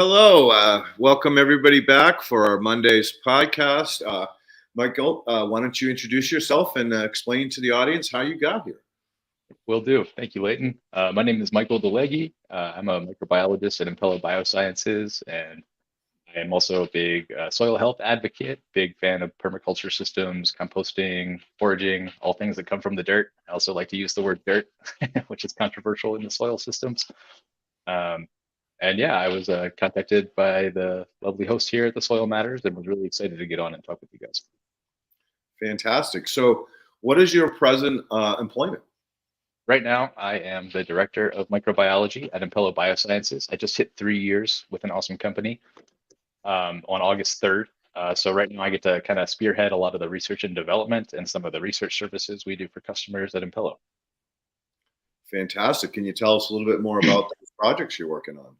Hello. Welcome everybody back for our Monday's podcast. Michael, why don't you introduce yourself and explain to the audience how you got here? Will do. Thank you, Leighton. My name is Michael DiLegge. I'm a microbiologist at Impello Biosciences, and I am also a big soil health advocate, big fan of permaculture systems, composting, foraging, all things that come from the dirt. I also like to use the word dirt, which is controversial in the soil systems. And yeah, I was contacted by the lovely host here at the Soil Matters and was really excited to get on and talk with you guys. Fantastic. So what is your present employment? Right now, I am the Director of Microbiology at Impello Biosciences. I just hit 3 years with an awesome company on August 3rd. So right now I get to kind of spearhead a lot of the research and development and some of the research services we do for customers at Impello. Fantastic. Can you tell us a little bit more about the projects you're working on?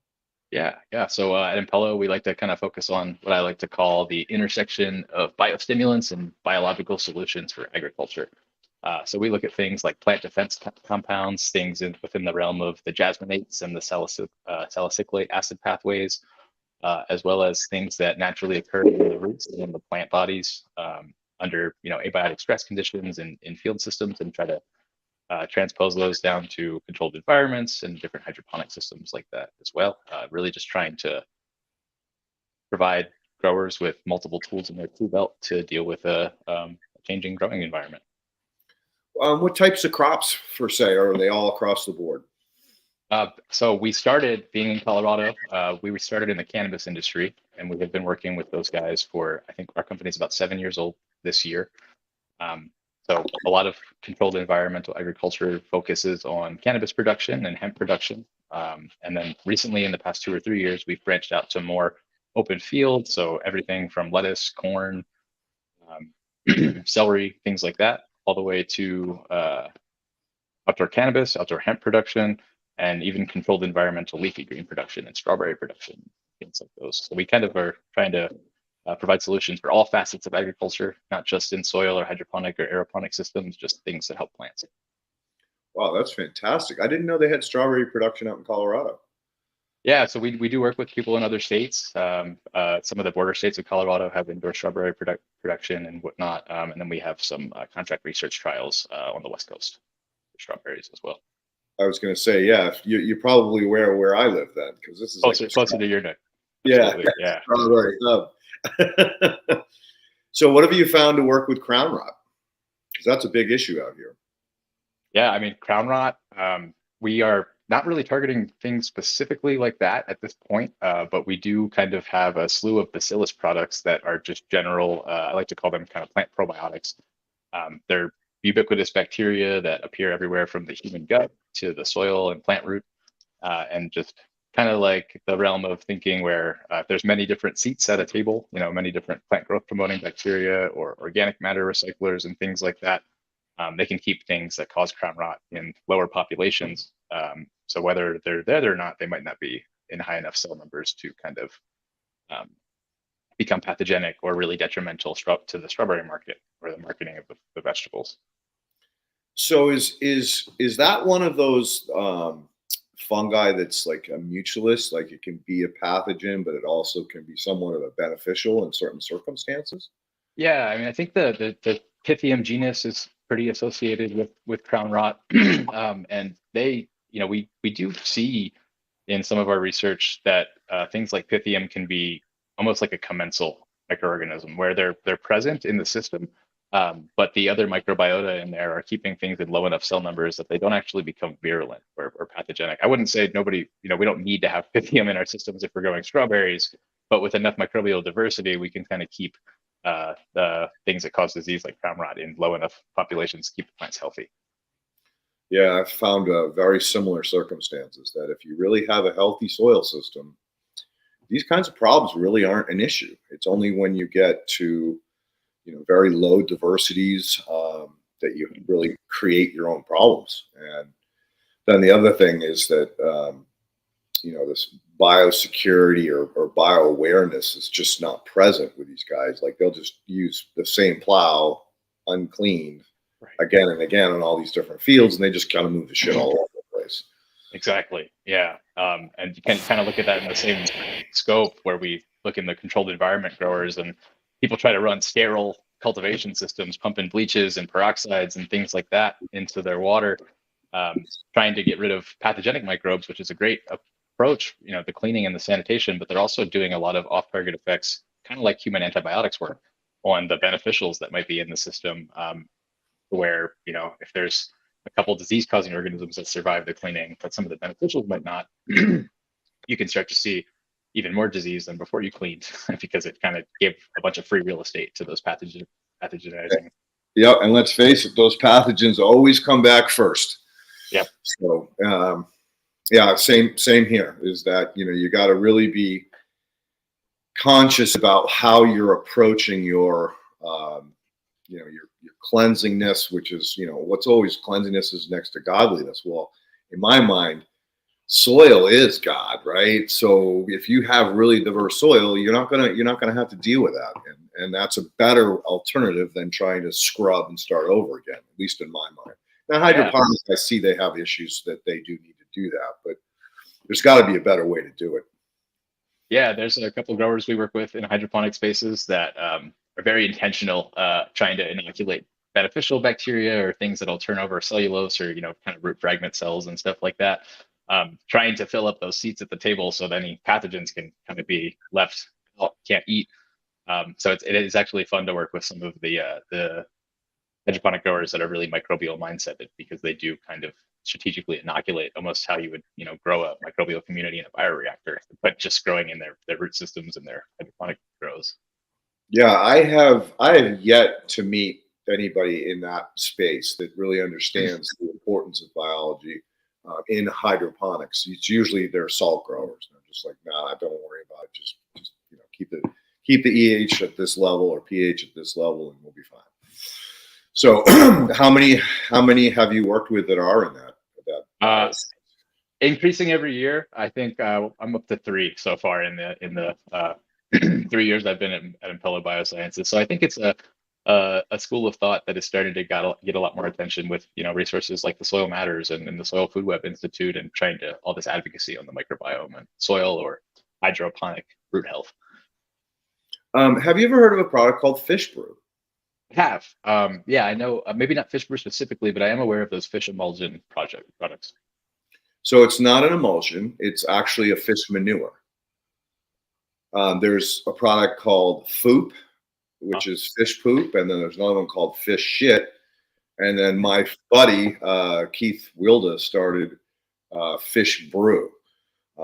Yeah. So at Impello, we like to kind of focus on what I like to call the intersection of biostimulants and biological solutions for agriculture. So we look at things like plant defense compounds, things within the realm of the jasminates and the salicylic acid pathways, as well as things that naturally occur in the roots and in the plant bodies under abiotic stress conditions and in field systems, and try to transpose those down to controlled environments and different hydroponic systems like that as well. Really just trying to provide growers with multiple tools in their tool belt to deal with a changing growing environment. What types of crops, per se, are they all across the board? So we started being in Colorado. We started in the cannabis industry, and we have been working with those guys for, I think our company is about 7 years old this year. So a lot of controlled environmental agriculture focuses on cannabis production and hemp production. And then recently, in the past 2 or 3 years, we've branched out to more open fields. So everything from lettuce, corn, celery, things like that, all the way to outdoor cannabis, outdoor hemp production, and even controlled environmental leafy green production and strawberry production, things like those. So we kind of are trying to provide solutions for all facets of agriculture, not just in soil or hydroponic or aeroponic systems, just things that help plants. Wow, that's fantastic. I didn't know they had strawberry production out in Colorado. Yeah, so we do work with people in other states. Some of the border states of Colorado have indoor strawberry production and whatnot. And then we have some contract research trials on the West Coast for strawberries as well. I was going to say, yeah, you're probably aware where I live then, because this is closer to your neck. Yeah, yeah. Strawberry hub. So what have you found to work with crown rot? Because that's a big issue out here. Yeah, I mean, crown rot, we are not really targeting things specifically like that at this point, but we do kind of have a slew of bacillus products that are just general, I like to call them kind of plant probiotics. They're ubiquitous bacteria that appear everywhere from the human gut to the soil and plant root, and just kind of like the realm of thinking where if there's many different seats at a table, many different plant growth promoting bacteria or organic matter recyclers and things like that, they can keep things that cause crown rot in lower populations. So whether they're there or not, they might not be in high enough cell numbers to kind of become pathogenic or really detrimental to the strawberry market or the marketing of the vegetables. So is that one of those fungi that's like a mutualist, like it can be a pathogen, but it also can be somewhat of a beneficial in certain circumstances? Yeah, I mean, I think the Pythium genus is pretty associated with crown rot, and they, we do see in some of our research that things like Pythium can be almost like a commensal microorganism, where they're present in the system, but the other microbiota in there are keeping things in low enough cell numbers that they don't actually become virulent or pathogenic. I wouldn't say we don't need to have Pythium in our systems if we're growing strawberries, but with enough microbial diversity, we can kind of keep the things that cause disease like crown rot in low enough populations to keep the plants healthy. Yeah, I've found very similar circumstances that if you really have a healthy soil system, these kinds of problems really aren't an issue. It's only when you get to very low diversities that you really create your own problems. And then the other thing is that this biosecurity or bio-awareness is just not present with these guys. Like they'll just use the same plow uncleaned again and again on all these different fields, and they just kind of move the shit all over the place. Exactly. Yeah. And you can kind of look at that in the same scope where we look in the controlled environment growers and people try to run sterile cultivation systems, pumping bleaches and peroxides and things like that into their water, trying to get rid of pathogenic microbes, which is a great approach, the cleaning and the sanitation, but they're also doing a lot of off-target effects, kind of like human antibiotics work on the beneficials that might be in the system, where, if there's a couple disease-causing organisms that survive the cleaning, but some of the beneficials might not, you can start to see even more disease than before you cleaned because it kind of gave a bunch of free real estate to those pathogenizing. Yep, and let's face it, those pathogens always come back first. Yep. So, yeah, same here. Is that you got to really be conscious about how you're approaching your your cleansingness, which is what's always cleansingness is next to godliness. Well, in my mind, soil is God, right? So if you have really diverse soil, you're not gonna have to deal with that, and that's a better alternative than trying to scrub and start over again. At least in my mind. Now hydroponics, I see they have issues that they do need to do that, but there's got to be a better way to do it. Yeah, there's a couple of growers we work with in hydroponic spaces that are very intentional, trying to inoculate beneficial bacteria or things that'll turn over cellulose or kind of root fragment cells and stuff like that. Trying to fill up those seats at the table so that any pathogens can kind of be left out, can't eat. So it is actually fun to work with some of the hydroponic growers that are really microbial mindseted, because they do kind of strategically inoculate almost how you would grow a microbial community in a bioreactor, but just growing in their root systems and their hydroponic grows. Yeah, I have yet to meet anybody in that space that really understands the importance of biology in hydroponics. It's usually they're salt growers. They're just like, nah, don't worry about it. Just keep the EH at this level or pH at this level, and we'll be fine. So, how many have you worked with that are in that? Increasing every year. I think I'm up to 3 so far in the 3 years I've been at Impello Biosciences. So I think it's a school of thought that is starting to get a lot more attention with resources like the Soil Matters and the Soil Food Web Institute, and trying to all this advocacy on the microbiome and soil or hydroponic root health. Have you ever heard of a product called Fish Brew? Have. Yeah, I know, maybe not fish brew specifically, but I am aware of those fish emulsion products. So it's not an emulsion; it's actually a fish manure. There's a product called Foop, which is fish poop, and then there's another one called fish shit. And then my buddy Keith Wilda started Fish Brew.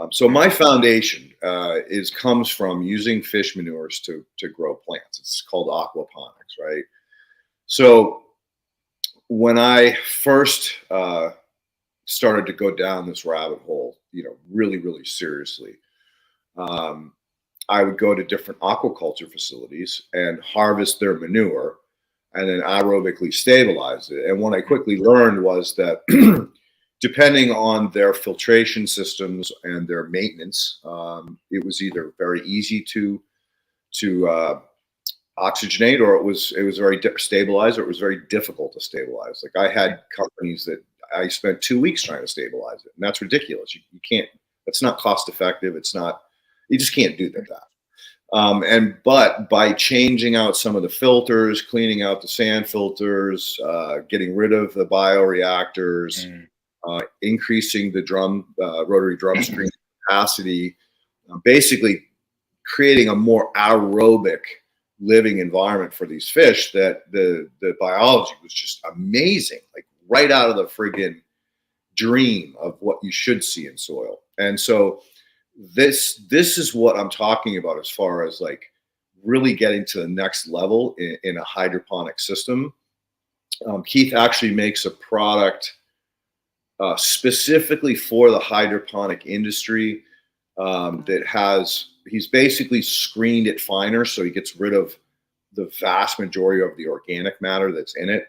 So my foundation comes from using fish manures to grow plants. It's called aquaponics, right? So when I first started to go down this rabbit hole, really, really seriously, I would go to different aquaculture facilities and harvest their manure and then aerobically stabilize it. And what I quickly learned was that depending on their filtration systems and their maintenance, it was either very easy to oxygenate, or it was very stabilized, or it was very difficult to stabilize. Like I had companies that I spent 2 weeks trying to stabilize it, and that's ridiculous. You can't. That's not cost effective. It's not. You just can't do that. But by changing out some of the filters, cleaning out the sand filters, getting rid of the bioreactors, increasing the rotary drum screen capacity, basically creating a more aerobic living environment for these fish, that the biology was just amazing, like right out of the friggin' dream of what you should see in soil. And so this is what I'm talking about as far as like really getting to the next level in a hydroponic system. Keith actually makes a product specifically for the hydroponic industry he's basically screened it finer, so he gets rid of the vast majority of the organic matter that's in it.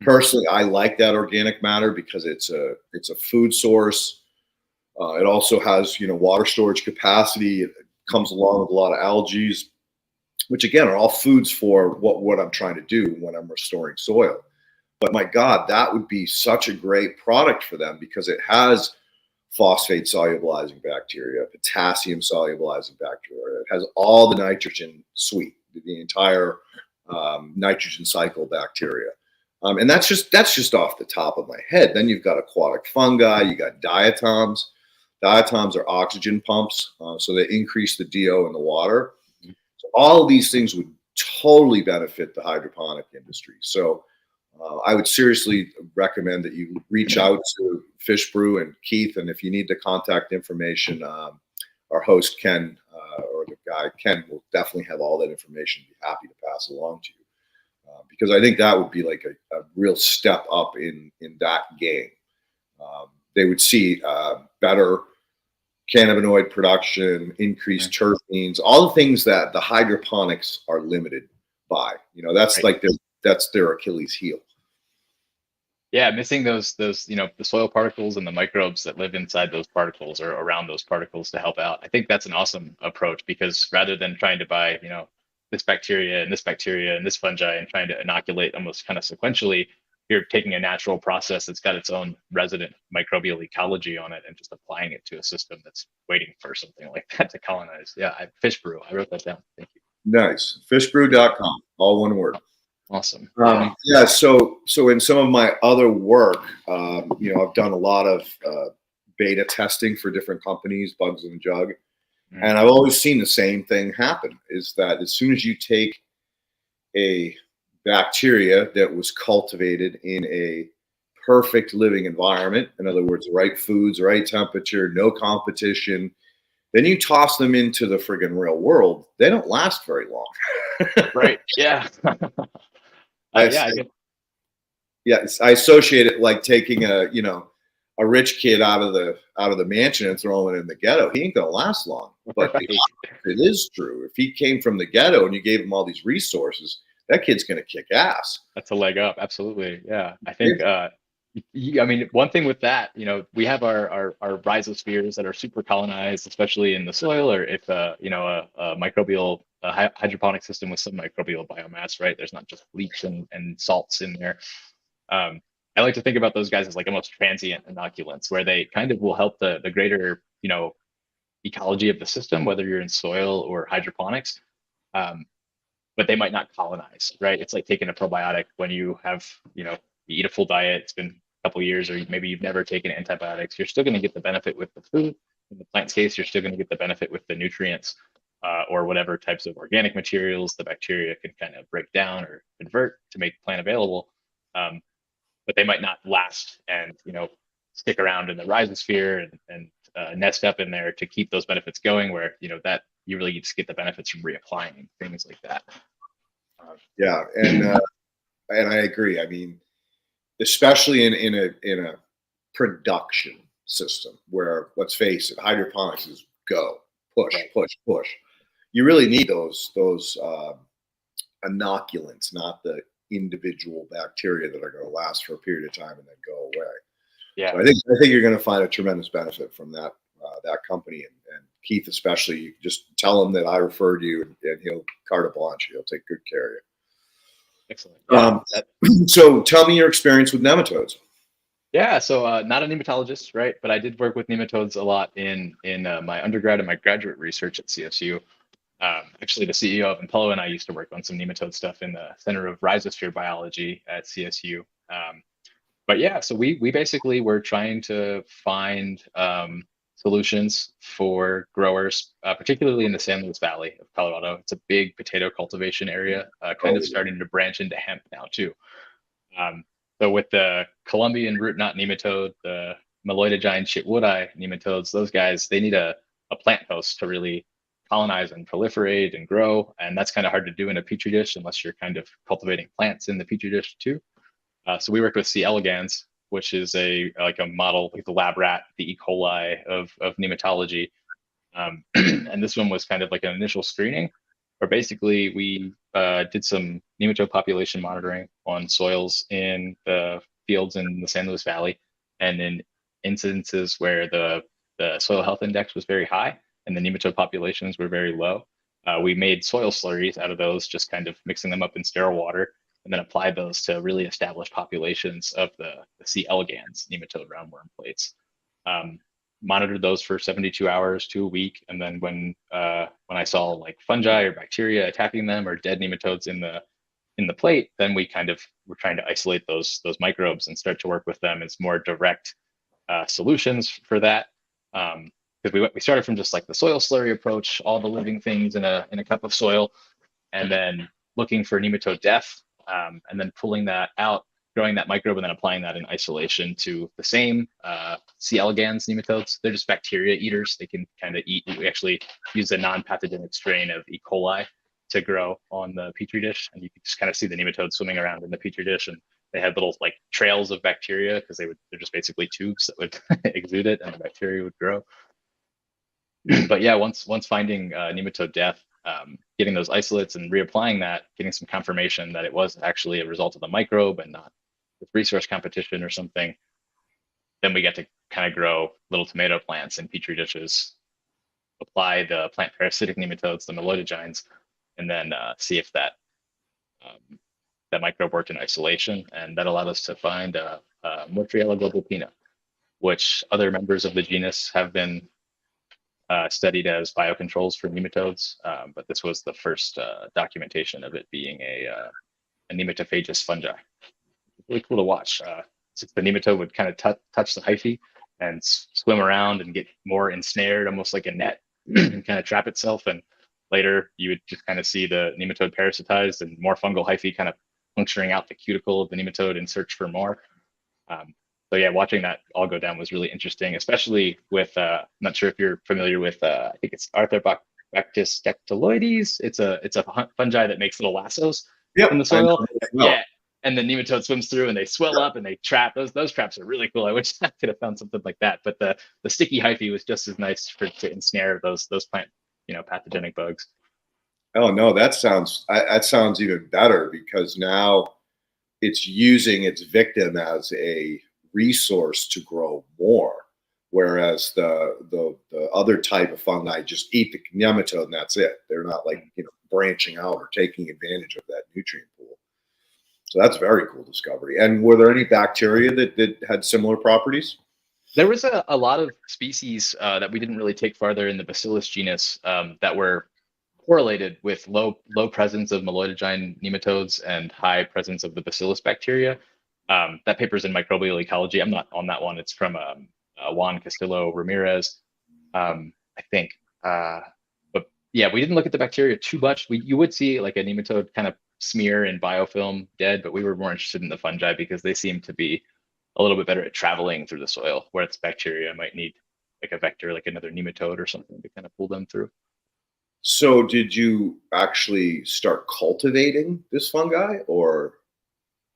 Personally, I like that organic matter because it's a food source. It also has water storage capacity. It comes along with a lot of algae, which again are all foods for what I'm trying to do when I'm restoring soil. But my God, that would be such a great product for them because it has phosphate solubilizing bacteria, potassium solubilizing bacteria. It has all the nitrogen suite, the entire nitrogen cycle bacteria. And that's just off the top of my head. Then you've got aquatic fungi, you got diatoms. Diatoms are oxygen pumps, so they increase the DO in the water. So all of these things would totally benefit the hydroponic industry. So I would seriously recommend that you reach out to Fish Brew and Keith, and if you need the contact information, our host Ken or the guy Ken will definitely have all that information. Be happy to pass along to you because I think that would be like a real step up in that game. They would see better cannabinoid production, increased terpenes, all the things that the hydroponics are limited by. You know, that's like that's their Achilles heel. Yeah, missing those the soil particles and the microbes that live inside those particles or around those particles to help out. I think that's an awesome approach because rather than trying to buy, this bacteria and this bacteria and this fungi and trying to inoculate almost kind of sequentially, you're taking a natural process that's got its own resident microbial ecology on it and just applying it to a system that's waiting for something like that to colonize. Yeah, Fish Brew. I wrote that down. Thank you. Nice. Fishbrew.com, all one word. Awesome. Yeah. So in some of my other work, I've done a lot of beta testing for different companies, Bugs in the Jug, and I've always seen the same thing happen: is that as soon as you take a bacteria that was cultivated in a perfect living environment, in other words, right foods, right temperature, no competition, then you toss them into the friggin' real world, they don't last very long. Right. Yeah. I associate it like taking a rich kid out of the mansion and throwing it in the ghetto. He ain't gonna last long. But Right. it is true. If he came from the ghetto and you gave him all these resources, that kid's gonna kick ass. That's a leg up. Absolutely. Yeah. I think, one thing with that, we have our rhizospheres that are super colonized, especially in the soil, or if, a microbial hydroponic system with some microbial biomass, right? There's not just bleach and salts in there. I like to think about those guys as like almost transient inoculants, where they kind of will help the greater, ecology of the system, whether you're in soil or hydroponics. But they might not colonize, right? It's like taking a probiotic when you have, you eat a full diet, it's been a couple of years, or maybe you've never taken antibiotics. You're still going to get the benefit with the food. In the plant's case, you're still going to get the benefit with the nutrients or whatever types of organic materials the bacteria can kind of break down or convert to make the plant available. But they might not last and, stick around in the rhizosphere and nest up in there to keep those benefits going, where, that you really just get the benefits from reapplying things like that. Yeah, and I agree. I mean, especially in a production system where, let's face it, hydroponics is go, push, push, push. You really need those inoculants, not the individual bacteria that are going to last for a period of time and then go away. Yeah, so I think you're going to find a tremendous benefit from that company, and Keith especially. You just tell him that I referred you, and he'll carte blanche. He'll take good care of you. Excellent. Yeah. So tell me your experience with nematodes. Yeah, so not a nematologist, right? But I did work with nematodes a lot in my undergrad and my graduate research at CSU. Actually, the CEO of Impello and I used to work on some nematode stuff in the Center of Rhizosphere Biology at CSU. But yeah, so we basically were trying to find solutions for growers, particularly in the San Luis Valley of Colorado. It's a big potato cultivation area, kind of starting to branch into hemp now too. So with the Colombian root knot nematode, the Meloidogyne chitwoodi nematodes, those guys, they need a plant host to really colonize and proliferate and grow. And that's kind of hard to do in a petri dish unless you're kind of cultivating plants in the petri dish too. So we work with C. elegans, which is a model, like the lab rat, the E. coli of nematology. And this one was kind of like an initial screening, where basically we did some nematode population monitoring on soils in the fields in the San Luis Valley, and in instances where the soil health index was very high and the nematode populations were very low. We made soil slurries out of those, just kind of mixing them up in sterile water, and then applied those to really establish populations of the C. elegans nematode roundworm plates. monitored those for 72 hours to a week, and then when I saw like fungi or bacteria attacking them or dead nematodes in the plate, then we kind of were trying to isolate those microbes and start to work with them as more direct solutions for that. Because we started from just like the soil slurry approach, all the living things in a cup of soil, and then looking for nematode death, and then pulling that out, growing that microbe, and then applying that in isolation to the same C. elegans nematodes. They're just bacteria eaters. They can kind of eat. We actually use a non-pathogenic strain of E. coli to grow on the petri dish, and you can just kind of see the nematodes swimming around in the petri dish, and they had little like trails of bacteria because they're just basically tubes that would exude it, and the bacteria would grow. But yeah, once finding nematode death, getting those isolates and reapplying that, getting some confirmation that it was actually a result of the microbe and not with resource competition or something, then we get to kind of grow little tomato plants in petri dishes, apply the plant parasitic nematodes, the meloidogynes, and then see if that microbe worked in isolation, and that allowed us to find Motriella globulpina, which other members of the genus have been studied as biocontrols for nematodes, but this was the first documentation of it being a nematophagous fungi. Really cool to watch. Since the nematode would kind of touch the hyphae and swim around and get more ensnared, almost like a net, and kind of trap itself. And later, you would just kind of see the nematode parasitized and more fungal hyphae kind of puncturing out the cuticle of the nematode in search for more. So yeah, watching that all go down was really interesting, especially with, I'm not sure if you're familiar with, I think it's Arthropactis dactyloides. It's a fungi that makes little lassos Yep, in the I know soil. that well. Yeah, and the nematode swims through and they swell up and they trap. Those traps are really cool. I wish I could have found something like that. But the sticky hyphae was just as nice to ensnare those plant, pathogenic bugs. Oh no, that sounds even better because now it's using its victim as a resource to grow more, whereas the other type of fungi just eat the nematode and that's it. They're not like branching out or taking advantage of that nutrient pool. So that's a very cool discovery. And were there any bacteria that had similar properties? There was a lot of species that we didn't really take farther in the Bacillus genus that were correlated with low presence of meloidogyne nematodes and high presence of the Bacillus bacteria. That paper's in Microbial Ecology. I'm not on that one. It's from Juan Castillo Ramirez, I think. But yeah, we didn't look at the bacteria too much. You would see like a nematode kind of smear in biofilm dead, but we were more interested in the fungi because they seem to be a little bit better at traveling through the soil, whereas bacteria might need like a vector, like another nematode or something to kind of pull them through. So did you actually start cultivating this fungi or?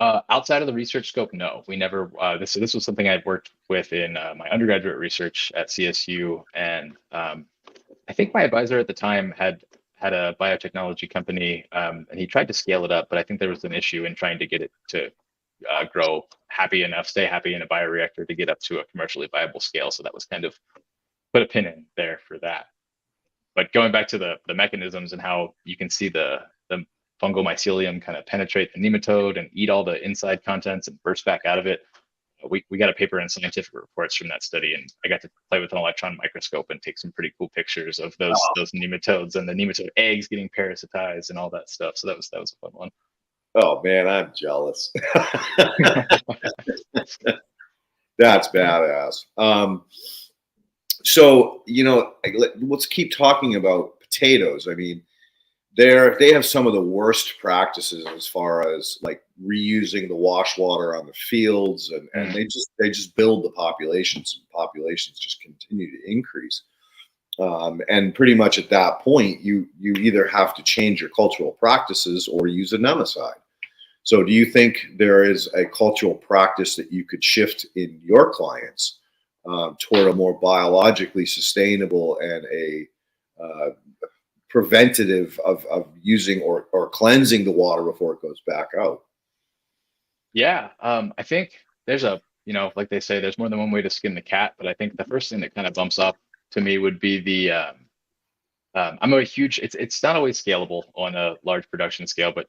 Outside of the research scope, no, we never. This was something I'd worked with in my undergraduate research at CSU, and I think my advisor at the time had a biotechnology company, and he tried to scale it up, but I think there was an issue in trying to get it to grow stay happy in a bioreactor to get up to a commercially viable scale. So that was kind of put a pin in there for that. But going back to the mechanisms and how you can see the fungal mycelium kind of penetrate the nematode and eat all the inside contents and burst back out of it. We got a paper in Scientific Reports from that study, and I got to play with an electron microscope and take some pretty cool pictures of those nematodes and the nematode eggs getting parasitized and all that stuff. So that was a fun one. Oh man, I'm jealous. That's badass. So let's keep talking about potatoes. I mean, they have some of the worst practices as far as like reusing the wash water on the fields, and they just build the populations, and populations just continue to increase. And pretty much at that point, you either have to change your cultural practices or use a nematicide. So do you think there is a cultural practice that you could shift in your clients toward a more biologically sustainable and a preventative of using or cleansing the water before it goes back out? Yeah, I think there's like they say, there's more than one way to skin the cat, but I think the first thing that kind of bumps up to me would be I'm a huge, it's not always scalable on a large production scale, but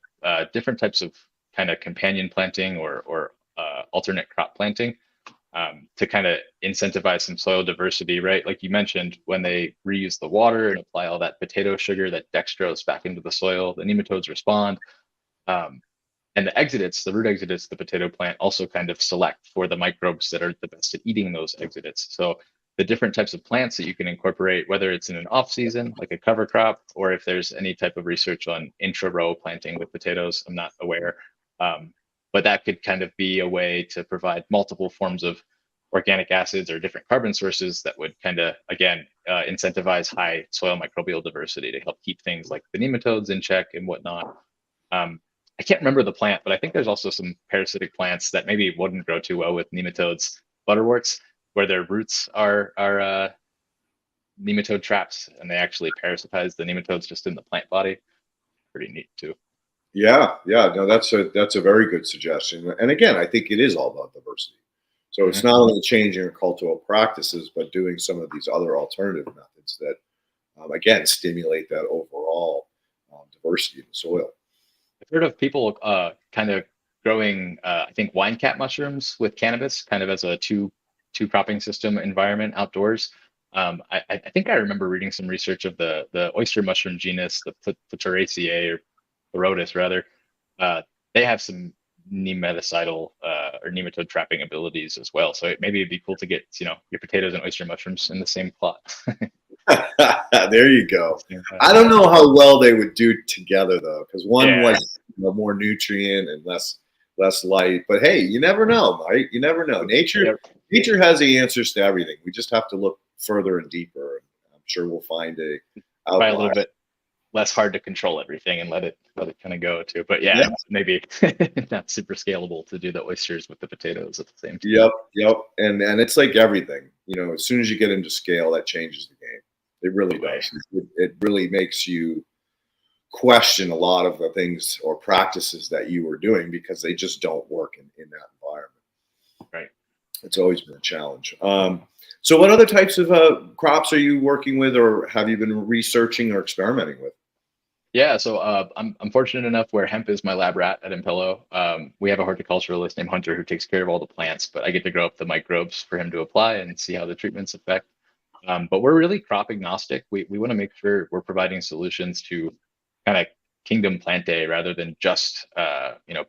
different types of kind of companion planting or alternate crop planting. to kind of incentivize some soil diversity, right? Like you mentioned, when they reuse the water and apply all that potato sugar, that dextrose back into the soil, the nematodes respond. Um, and the exudates, the root exudates, the potato plant also kind of select for the microbes that are the best at eating those exudates. So the different types of plants that you can incorporate, whether it's in an off season, like a cover crop, or if there's any type of research on intra-row planting with potatoes, I'm not aware. But that could kind of be a way to provide multiple forms of organic acids or different carbon sources that would kind of, again, incentivize high soil microbial diversity to help keep things like the nematodes in check and whatnot. I can't remember the plant, but I think there's also some parasitic plants that maybe wouldn't grow too well with nematodes, butterworts, where their roots are nematode traps, and they actually parasitize the nematodes just in the plant body. Pretty neat too. Yeah, yeah, no, that's a very good suggestion. And again, I think it is all about diversity. So it's not only changing our cultural practices, but doing some of these other alternative methods that, again, stimulate that overall diversity in the soil. I've heard of people kind of growing, I think, wine cap mushrooms with cannabis, kind of as a two cropping system environment outdoors. I think I remember reading some research of the oyster mushroom genus, the Phytoraceae or Porotis rather. They have some nematicidal or nematode trapping abilities as well. So maybe it'd be cool to get your potatoes and oyster mushrooms in the same plot. There you go. I don't know how well they would do together though, because one was more nutrient and less light. But hey, you never know, right? You never know. Nature has the answers to everything. We just have to look further and deeper. And I'm sure we'll find a Probably a little bit less hard to control everything and let it kind of go too. But maybe not super scalable to do the oysters with the potatoes at the same time. Yep. And it's like everything. As soon as you get into scale, that changes the game. It really does. It really makes you question a lot of the things or practices that you were doing because they just don't work in that environment. Right. It's always been a challenge. So what other types of crops are you working with or have you been researching or experimenting with? Yeah, so I'm fortunate enough where hemp is my lab rat at Impello. We have a horticulturalist named Hunter who takes care of all the plants, but I get to grow up the microbes for him to apply and see how the treatments affect. But we're really crop agnostic. We want to make sure we're providing solutions to kind of kingdom plantae rather than just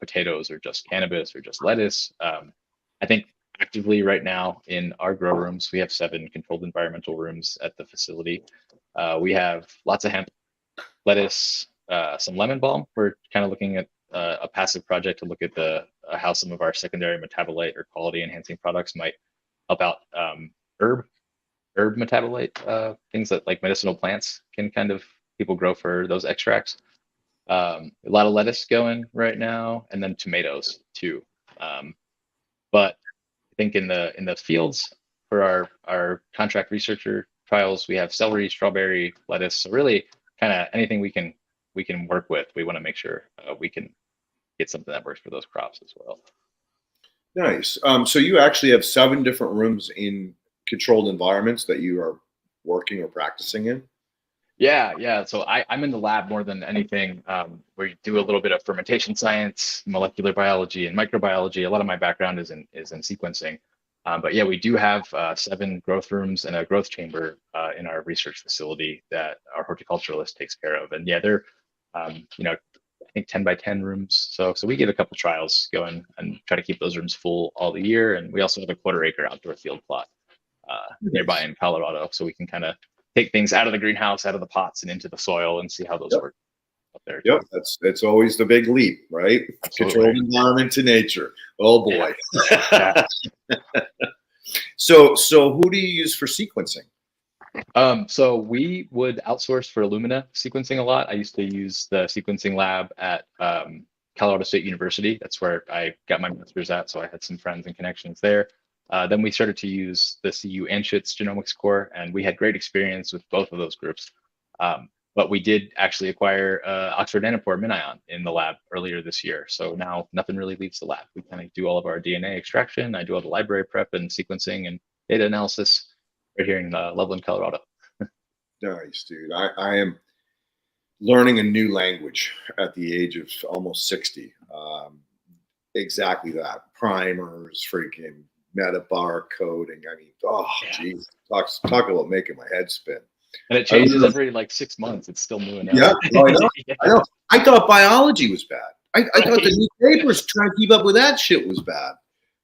potatoes or just cannabis or just lettuce. I think actively right now in our grow rooms, we have 7 controlled environmental rooms at the facility. We have lots of hemp, lettuce, some lemon balm. We're kind of looking at a passive project to look at how some of our secondary metabolite or quality enhancing products might help out herb metabolite, things that like medicinal plants can kind of people grow for those extracts. A lot of lettuce going right now, and then tomatoes too. But I think in the fields for our contract researcher trials, we have celery, strawberry, lettuce. So really, kind of anything we can work with. We want to make sure we can get something that works for those crops as well. Nice. So you actually have 7 different rooms in controlled environments that you are working or practicing in? Yeah. So I'm in the lab more than anything. We do a little bit of fermentation science, molecular biology, and microbiology. A lot of my background is in sequencing. But yeah, we do have 7 growth rooms and a growth chamber in our research facility that our horticulturalist takes care of. And yeah, they're I think 10 by 10 rooms. So we get a couple trials going and try to keep those rooms full all the year. And we also have a 1/4 acre outdoor field plot nearby in Colorado, so we can kind of take things out of the greenhouse, out of the pots, and into the soil, and see how those work up there. Yep, that's always the big leap, right? Absolutely. Controlled environment to nature. Oh boy. Yeah. So who do you use for sequencing? So we would outsource for Illumina sequencing a lot. I used to use the sequencing lab at Colorado State University. That's where I got my master's at, so I had some friends and connections there. Then we started to use the CU Anschutz Genomics Core, and we had great experience with both of those groups. But we did actually acquire Oxford Nanopore MinION in the lab earlier this year. So now nothing really leaves the lab. We kind of do all of our DNA extraction. I do all the library prep and sequencing and data analysis right here in Loveland, Colorado. Nice, dude. I am learning a new language at the age of almost 60. Exactly that. Primers, freaking metabar coding. I mean, oh, geez, talk about making my head spin. And it changes every like 6 months. It's still new enough. Yeah, oh, I know. Yeah. I know. I thought biology was bad. I thought the newspapers trying to keep up with that shit was bad.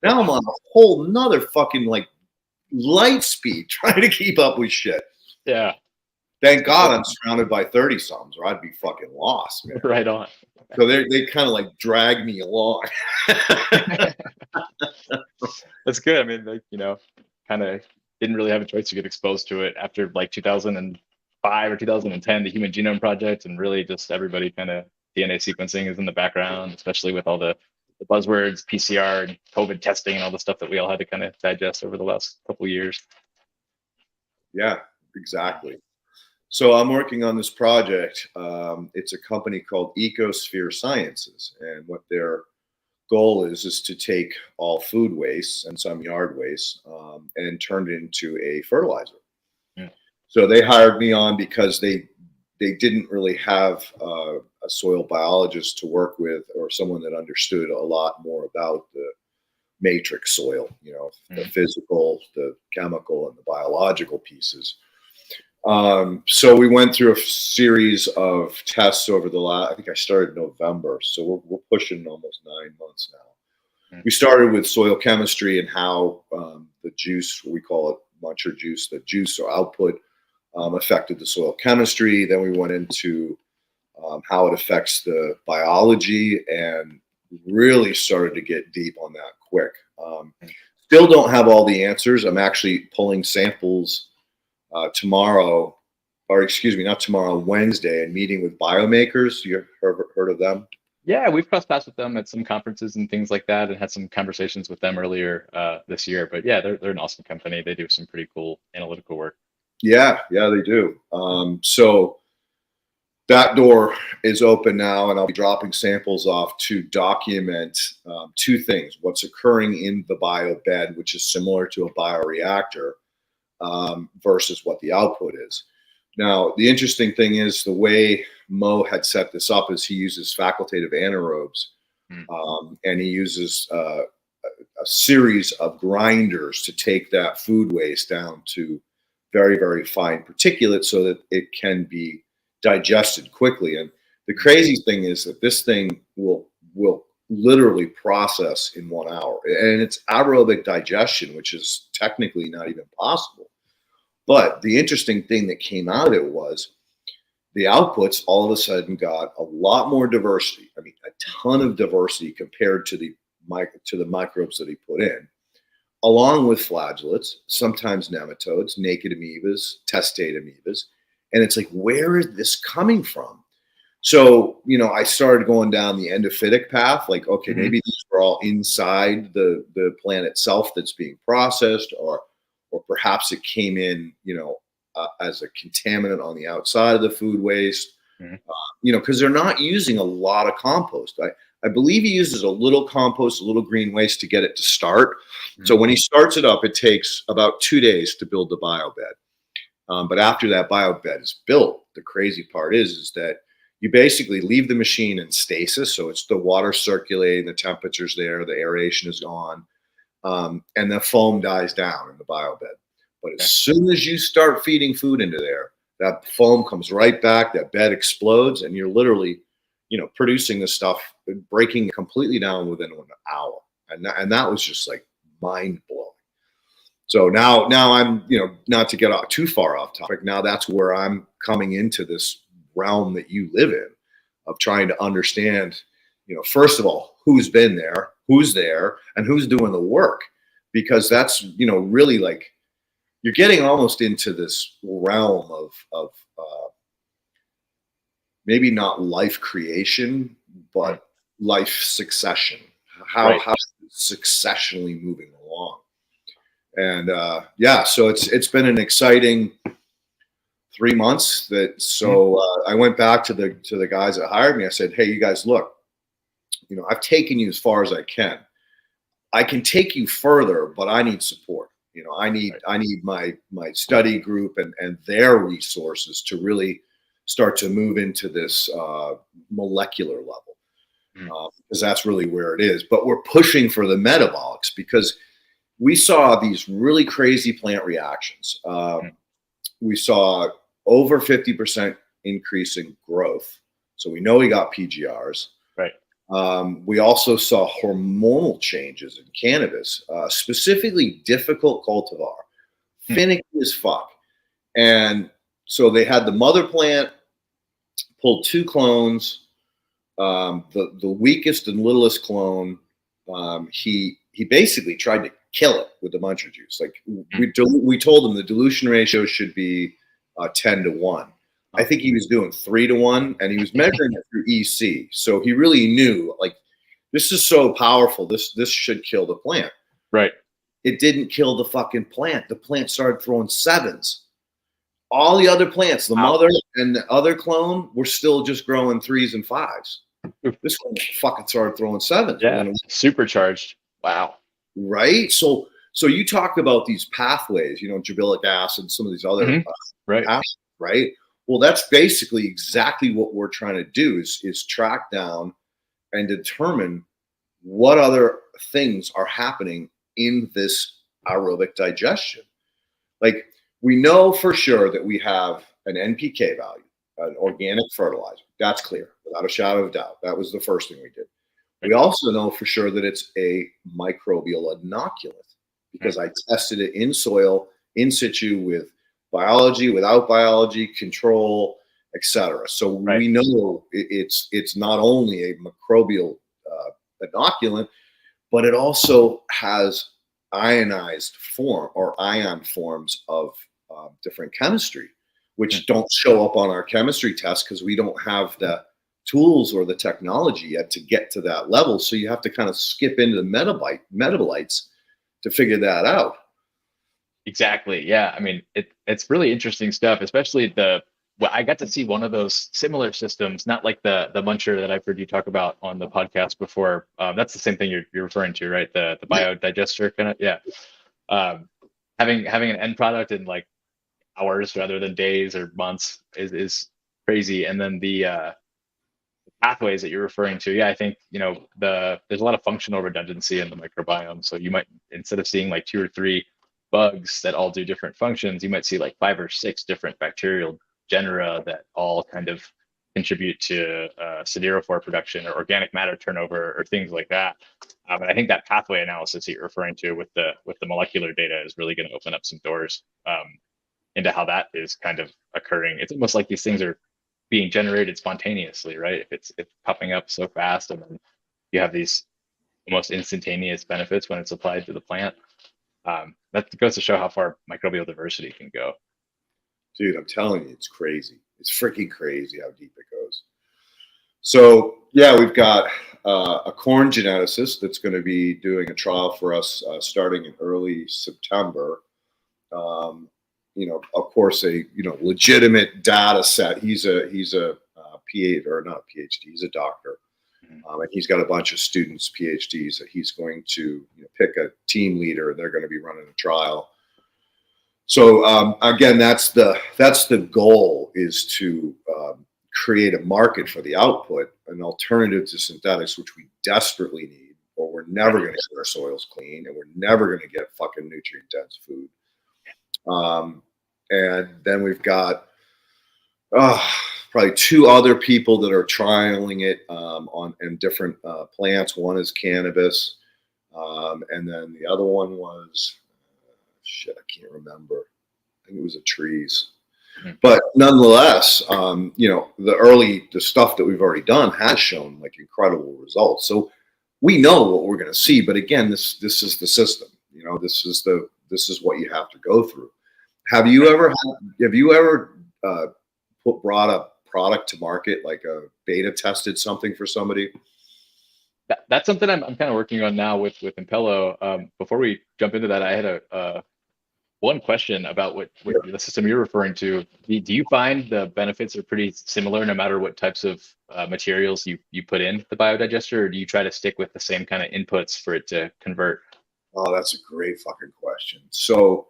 Now I'm on a whole nother fucking like light speed trying to keep up with shit. Yeah. Thank God I'm surrounded by 30-somethings, or I'd be fucking lost, man. Right on. So they kind of like drag me along. That's good. I mean, like, kind of didn't really have a choice to get exposed to it after like 2005 or 2010, the Human Genome Project, and really just everybody kind of DNA sequencing is in the background, especially with all the buzzwords, PCR and COVID testing and all the stuff that we all had to kind of digest over the last couple of years. Yeah, exactly. So I'm working on this project. It's a company called Ecosphere Sciences, and what their goal is to take all food waste and some yard waste and turn it into a fertilizer. Yeah. So they hired me on because they didn't really have a soil biologist to work with, or someone that understood a lot more about the matrix soil, the physical, the chemical, and the biological pieces. So we went through a series of tests over the last, I think I started in November. So we're pushing almost 9 months now. We started with soil chemistry and how the juice, we call it muncher juice, the juice or output affected the soil chemistry. Then we went into how it affects the biology, and really started to get deep on that quick. Still don't have all the answers. I'm actually pulling samples tomorrow, or excuse me, not tomorrow, Wednesday, and meeting with biomakers. You heard of them? Yeah, we've crossed paths with them at some conferences and things like that, and had some conversations with them earlier this year. But yeah, they're an awesome company. They do some pretty cool analytical work. Yeah, they do. So that door is open now, and I'll be dropping samples off to document two things: what's occurring in the bio bed, which is similar to a bioreactor, versus what the output is. Now, the interesting thing is the way Mo had set this up is he uses facultative anaerobes, and he uses a series of grinders to take that food waste down to very, very fine particulates so that it can be digested quickly. And the crazy thing is that this thing will literally process in 1 hour, and it's aerobic digestion, which is technically not even possible. But the interesting thing that came out of it was the outputs all of a sudden got a lot more diversity. I mean, a ton of diversity compared to the microbes that he put in, along with flagellates, sometimes nematodes, naked amoebas, testate amoebas. And it's like, where is this coming from? So, I started going down the endophytic path, like, okay, maybe these were all inside the plant itself that's being processed, or perhaps it came in, as a contaminant on the outside of the food waste, because they're not using a lot of compost. I believe he uses a little compost, a little green waste to get it to start. So when he starts it up, it takes about 2 days to build the bio bed. But after that bio bed is built, the crazy part is that you basically leave the machine in stasis. So it's the water circulating, the temperature's there, the aeration is gone, and the foam dies down in the bio bed. But as soon as you start feeding food into there, that foam comes right back, that bed explodes, and you're literally, producing this stuff, breaking it completely down within 1 hour. And that was just like mind blowing. So now I'm, not to get too far off topic, now that's where I'm coming into this realm that you live in, of trying to understand, first of all, who's been there, who's there, and who's doing the work. Because that's, really like, you're getting almost into this realm of maybe not life creation, but life succession. How successionally moving along. And so it's been an exciting 3 months. I went back to the guys that hired me. I said, hey, you guys, look, I've taken you as far as I can. I can take you further, but I need support. I need my study group and their resources to really start to move into this molecular level, because that's really where it is. But we're pushing for the metabolics, because we saw these really crazy plant reactions. We saw over 50% increase in growth. So we know we got PGRs. Right. We also saw hormonal changes in cannabis, specifically difficult cultivar, finicky as fuck. And so they had the mother plant, pulled 2 clones. The weakest and littlest clone, he basically tried to kill it with the muncher juice. Like we told him the dilution ratio should be 10-1. I think he was doing 3-1, and he was measuring it through EC. So he really knew, like, this is so powerful. This should kill the plant. Right. It didn't kill the fucking plant. The plant started throwing 7s. All the other plants, the mother and the other clone, were still just growing 3s and 5s. This one fucking started throwing 7s. Yeah, supercharged. Wow. Right. So you talk about these pathways, gibberellic acid, some of these other pathways, right? Well, that's basically exactly what we're trying to do is track down and determine what other things are happening in this aerobic digestion. Like, we know for sure that we have an NPK value, an organic fertilizer. That's clear, without a shadow of doubt. That was the first thing we did. We also know for sure that it's a microbial inoculant, because I tested it in soil, in situ, with biology, without biology, control, etc. So we know it's not only a microbial inoculant, but it also has ionized form or ion forms of different chemistry, which don't show up on our chemistry test because we don't have the tools or the technology yet to get to that level. So you have to kind of skip into the metabolites to figure that out. Exactly. Yeah. I mean, it's really interesting stuff, especially I got to see one of those similar systems, not like the muncher that I've heard you talk about on the podcast before. That's the same thing you're referring to, right? The biodigester kind of, yeah. Having an end product in like hours rather than days or months is crazy. And then the pathways that you're referring to, yeah, I think there's a lot of functional redundancy in the microbiome. So you might, instead of seeing like 2 or 3 bugs that all do different functions, you might see like 5 or 6 different bacterial genera that all kind of contribute to siderophore production or organic matter turnover or things like that. And I think that pathway analysis that you're referring to with the molecular data is really going to open up some doors into how that is kind of occurring. It's almost like these things are being generated spontaneously, right? It's popping up so fast, and then you have these almost instantaneous benefits when it's applied to the plant. That goes to show how far microbial diversity can go. Dude, I'm telling you, it's crazy. It's freaking crazy how deep it goes. So yeah, we've got a corn geneticist that's going to be doing a trial for us starting in early September. Of course, a legitimate data set. He's a PhD, or not a PhD. He's a doctor, and he's got a bunch of students, PhDs, that he's going to pick a team leader, and they're going to be running a trial. So again, that's the goal, is to create a market for the output, an alternative to synthetics, which we desperately need, or we're never going to get our soils clean, and we're never going to get fucking nutrient-dense food. And then we've got probably 2 other people that are trialing it in different plants. One is cannabis, and then the other one was I can't remember. I think it was trees. But nonetheless, the stuff that we've already done has shown like incredible results. So we know what we're going to see. But again, this is the system. This is what you have to go through. Have you ever brought a product to market, like a beta tested something for somebody? That's something I'm kind of working on now with Impello. Before we jump into that, I had one question about what the system you're referring to. Do you find the benefits are pretty similar no matter what types of materials you put in the biodigester, or do you try to stick with the same kind of inputs for it to convert? Oh, that's a great fucking question. So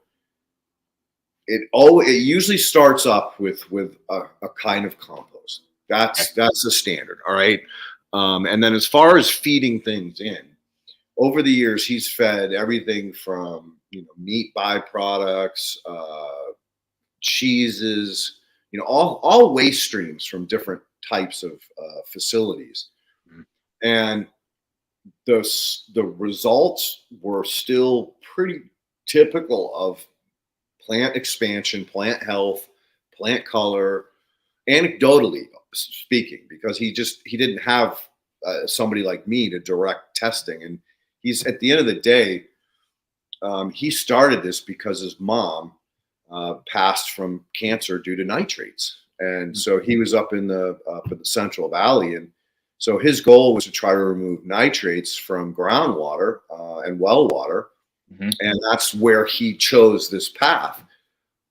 it usually starts up with a kind of compost. That's the standard. All right. And then as far as feeding things in, over the years, he's fed everything from, meat byproducts, cheeses, all waste streams from different types of facilities. Mhm. And the results were still pretty typical of plant expansion, plant health, plant color, anecdotally speaking, because he didn't have somebody like me to direct testing. And he's, at the end of the day, he started this because his mom passed from cancer due to nitrates. And so he was up in the Central Valley. And so his goal was to try to remove nitrates from groundwater and well water. Mhm. And that's where he chose this path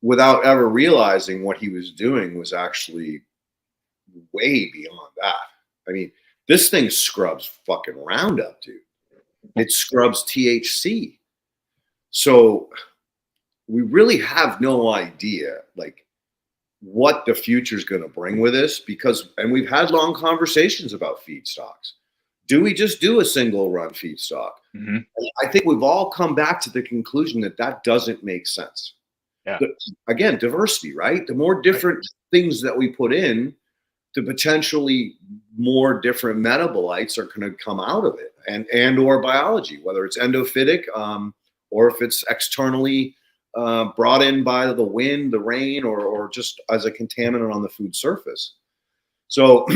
without ever realizing what he was doing was actually way beyond that. I mean, this thing scrubs fucking Roundup, dude. It scrubs THC. So we really have no idea, like, what the future is going to bring with this, and we've had long conversations about feedstocks. Do we just do a single run feedstock? Mhm. I think we've all come back to the conclusion that doesn't make sense. Yeah. Again, diversity, right? The more different things that we put in, the potentially more different metabolites are going to come out of it, and or biology, whether it's endophytic or if it's externally brought in by the wind, the rain, or just as a contaminant on the food surface. So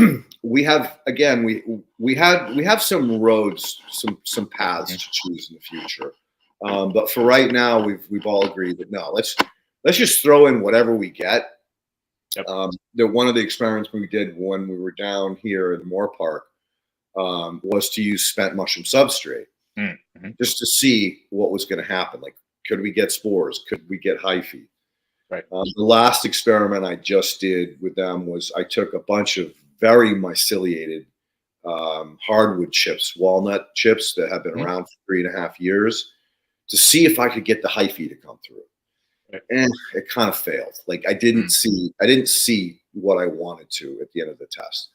we have, again, we have some roads, some paths to choose in the future. But for right now, we've all agreed that no, let's just throw in whatever we get. Yep. One of the experiments we did when we were down here in the Moore Park was to use spent mushroom substrate Mm-hmm. just to see what was going to happen. Like, could we get spores? Could we get hyphae? Right. The last experiment I just did with them was I took a bunch of very myceliated hardwood chips, walnut chips that have been around for 3.5 years, to see if I could get the hyphae to come through. Right. And it kind of failed. Like, I didn't see what I wanted to at the end of the test.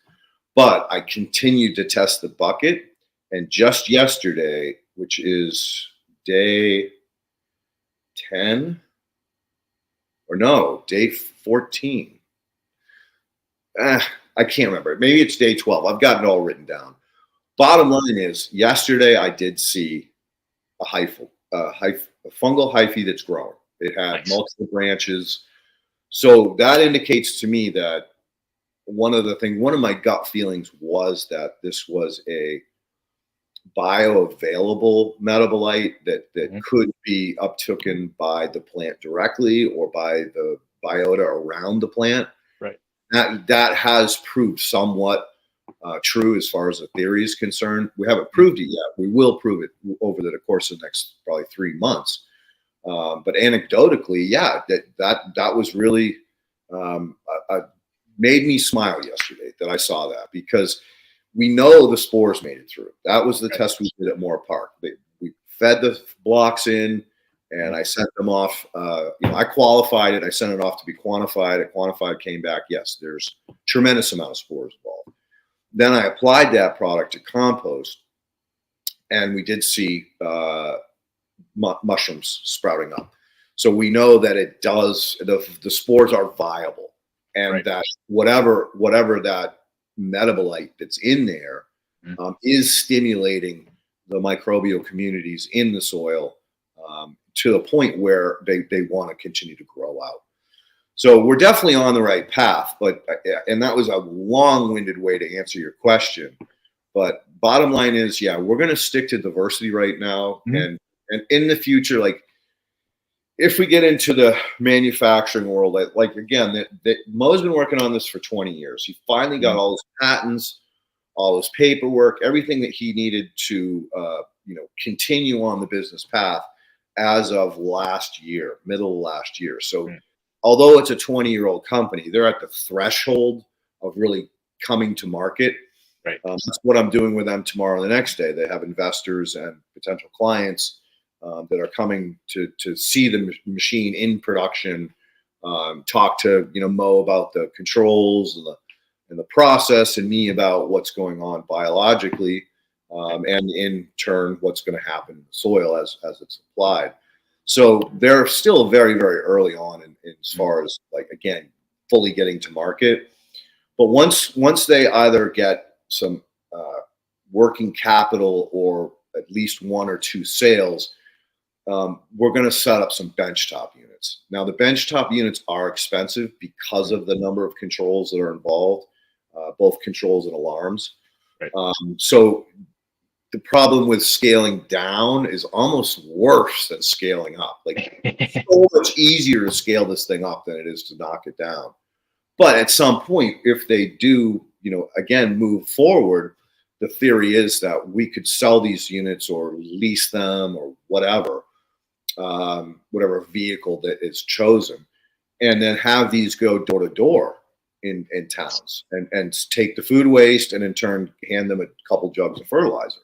But I continued to test the bucket, and just yesterday, which is day 10, or no, day 14. I can't remember. Maybe it's day 12. I've got it all written down. Bottom line is, yesterday I did see a fungal hyphae that's growing. It had multiple branches. So that indicates to me that one of my gut feelings was that this was a bioavailable metabolite that could be uptaken by the plant directly or by the biota around the plant. Right. That has proved somewhat true as far as the theory is concerned. We haven't proved it yet. We will prove it over the course of the next probably 3 months. But anecdotally, yeah, that was really made me smile yesterday that I saw that, because we know the spores made it through. That was the test we did at Moore Park. We fed the blocks in, and I sent them off. I qualified it. I sent it off to be quantified. It quantified, came back. Yes, there's a tremendous amount of spores involved. Then I applied that product to compost, and we did see mushrooms sprouting up. So we know that it does. The spores are viable, and that whatever that metabolite that's in there is stimulating the microbial communities in the soil to the point where they want to continue to grow out. So we're definitely on the right path, and that was a long-winded way to answer your question. But bottom line is, yeah, we're going to stick to diversity right now, and in the future, like, if we get into the manufacturing world, like again, Mo's been working on this for 20 years. He finally got all his patents, all his paperwork, everything that he needed to, continue on the business path as of last year, middle of last year. So although it's a 20-year-old company, they're at the threshold of really coming to market. Right. That's what I'm doing with them tomorrow and the next day. They have investors and potential clients that are coming to see the machine in production, talk to Mo about the controls and the process, and me about what's going on biologically. and in turn, what's going to happen in the soil as it's applied. So they're still very, very early on in as far as, like, again, fully getting to market. But once they either get some working capital or at least one or two sales, we're going to set up some benchtop units. Now, the benchtop units are expensive because of the number of controls that are involved, both controls and alarms. Right. So the problem with scaling down is almost worse than scaling up. Like, so much easier to scale this thing up than it is to knock it down. But at some point, if they do, again, move forward, the theory is that we could sell these units or lease them or whatever vehicle that is chosen, and then have these go door to door in towns and take the food waste and in turn hand them a couple jugs of fertilizer.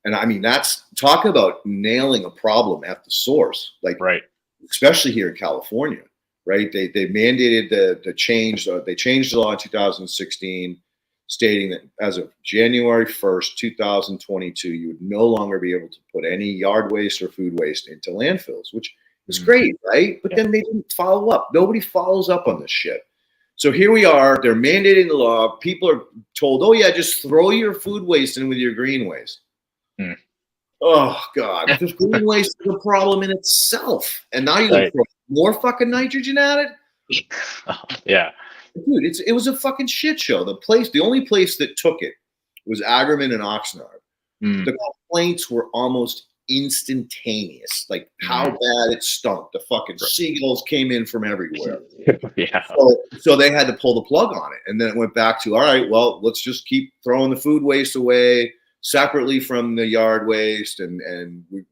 And I mean, that's talk about nailing a problem at the source, like, right. Especially here in California, right? They mandated the change. They changed the law in 2016, stating that as of January 1st, 2022, you would no longer be able to put any yard waste or food waste into landfills, which is great, right? But then they didn't follow up. Nobody follows up on this shit. So here we are. They're mandating the law. People are told, oh, yeah, just throw your food waste in with your green waste. Oh, God. Just green waste is a problem in itself. And now you're going to throw more fucking nitrogen at it? Yeah. Dude, it was a fucking shit show. The only place that took it was Agerman and Oxnard. The complaints were almost instantaneous, like how bad it stunk. The fucking seagulls came in from everywhere. Yeah. So they had to pull the plug on it. And then it went back to, all right, well, let's just keep throwing the food waste away separately from the yard waste. And we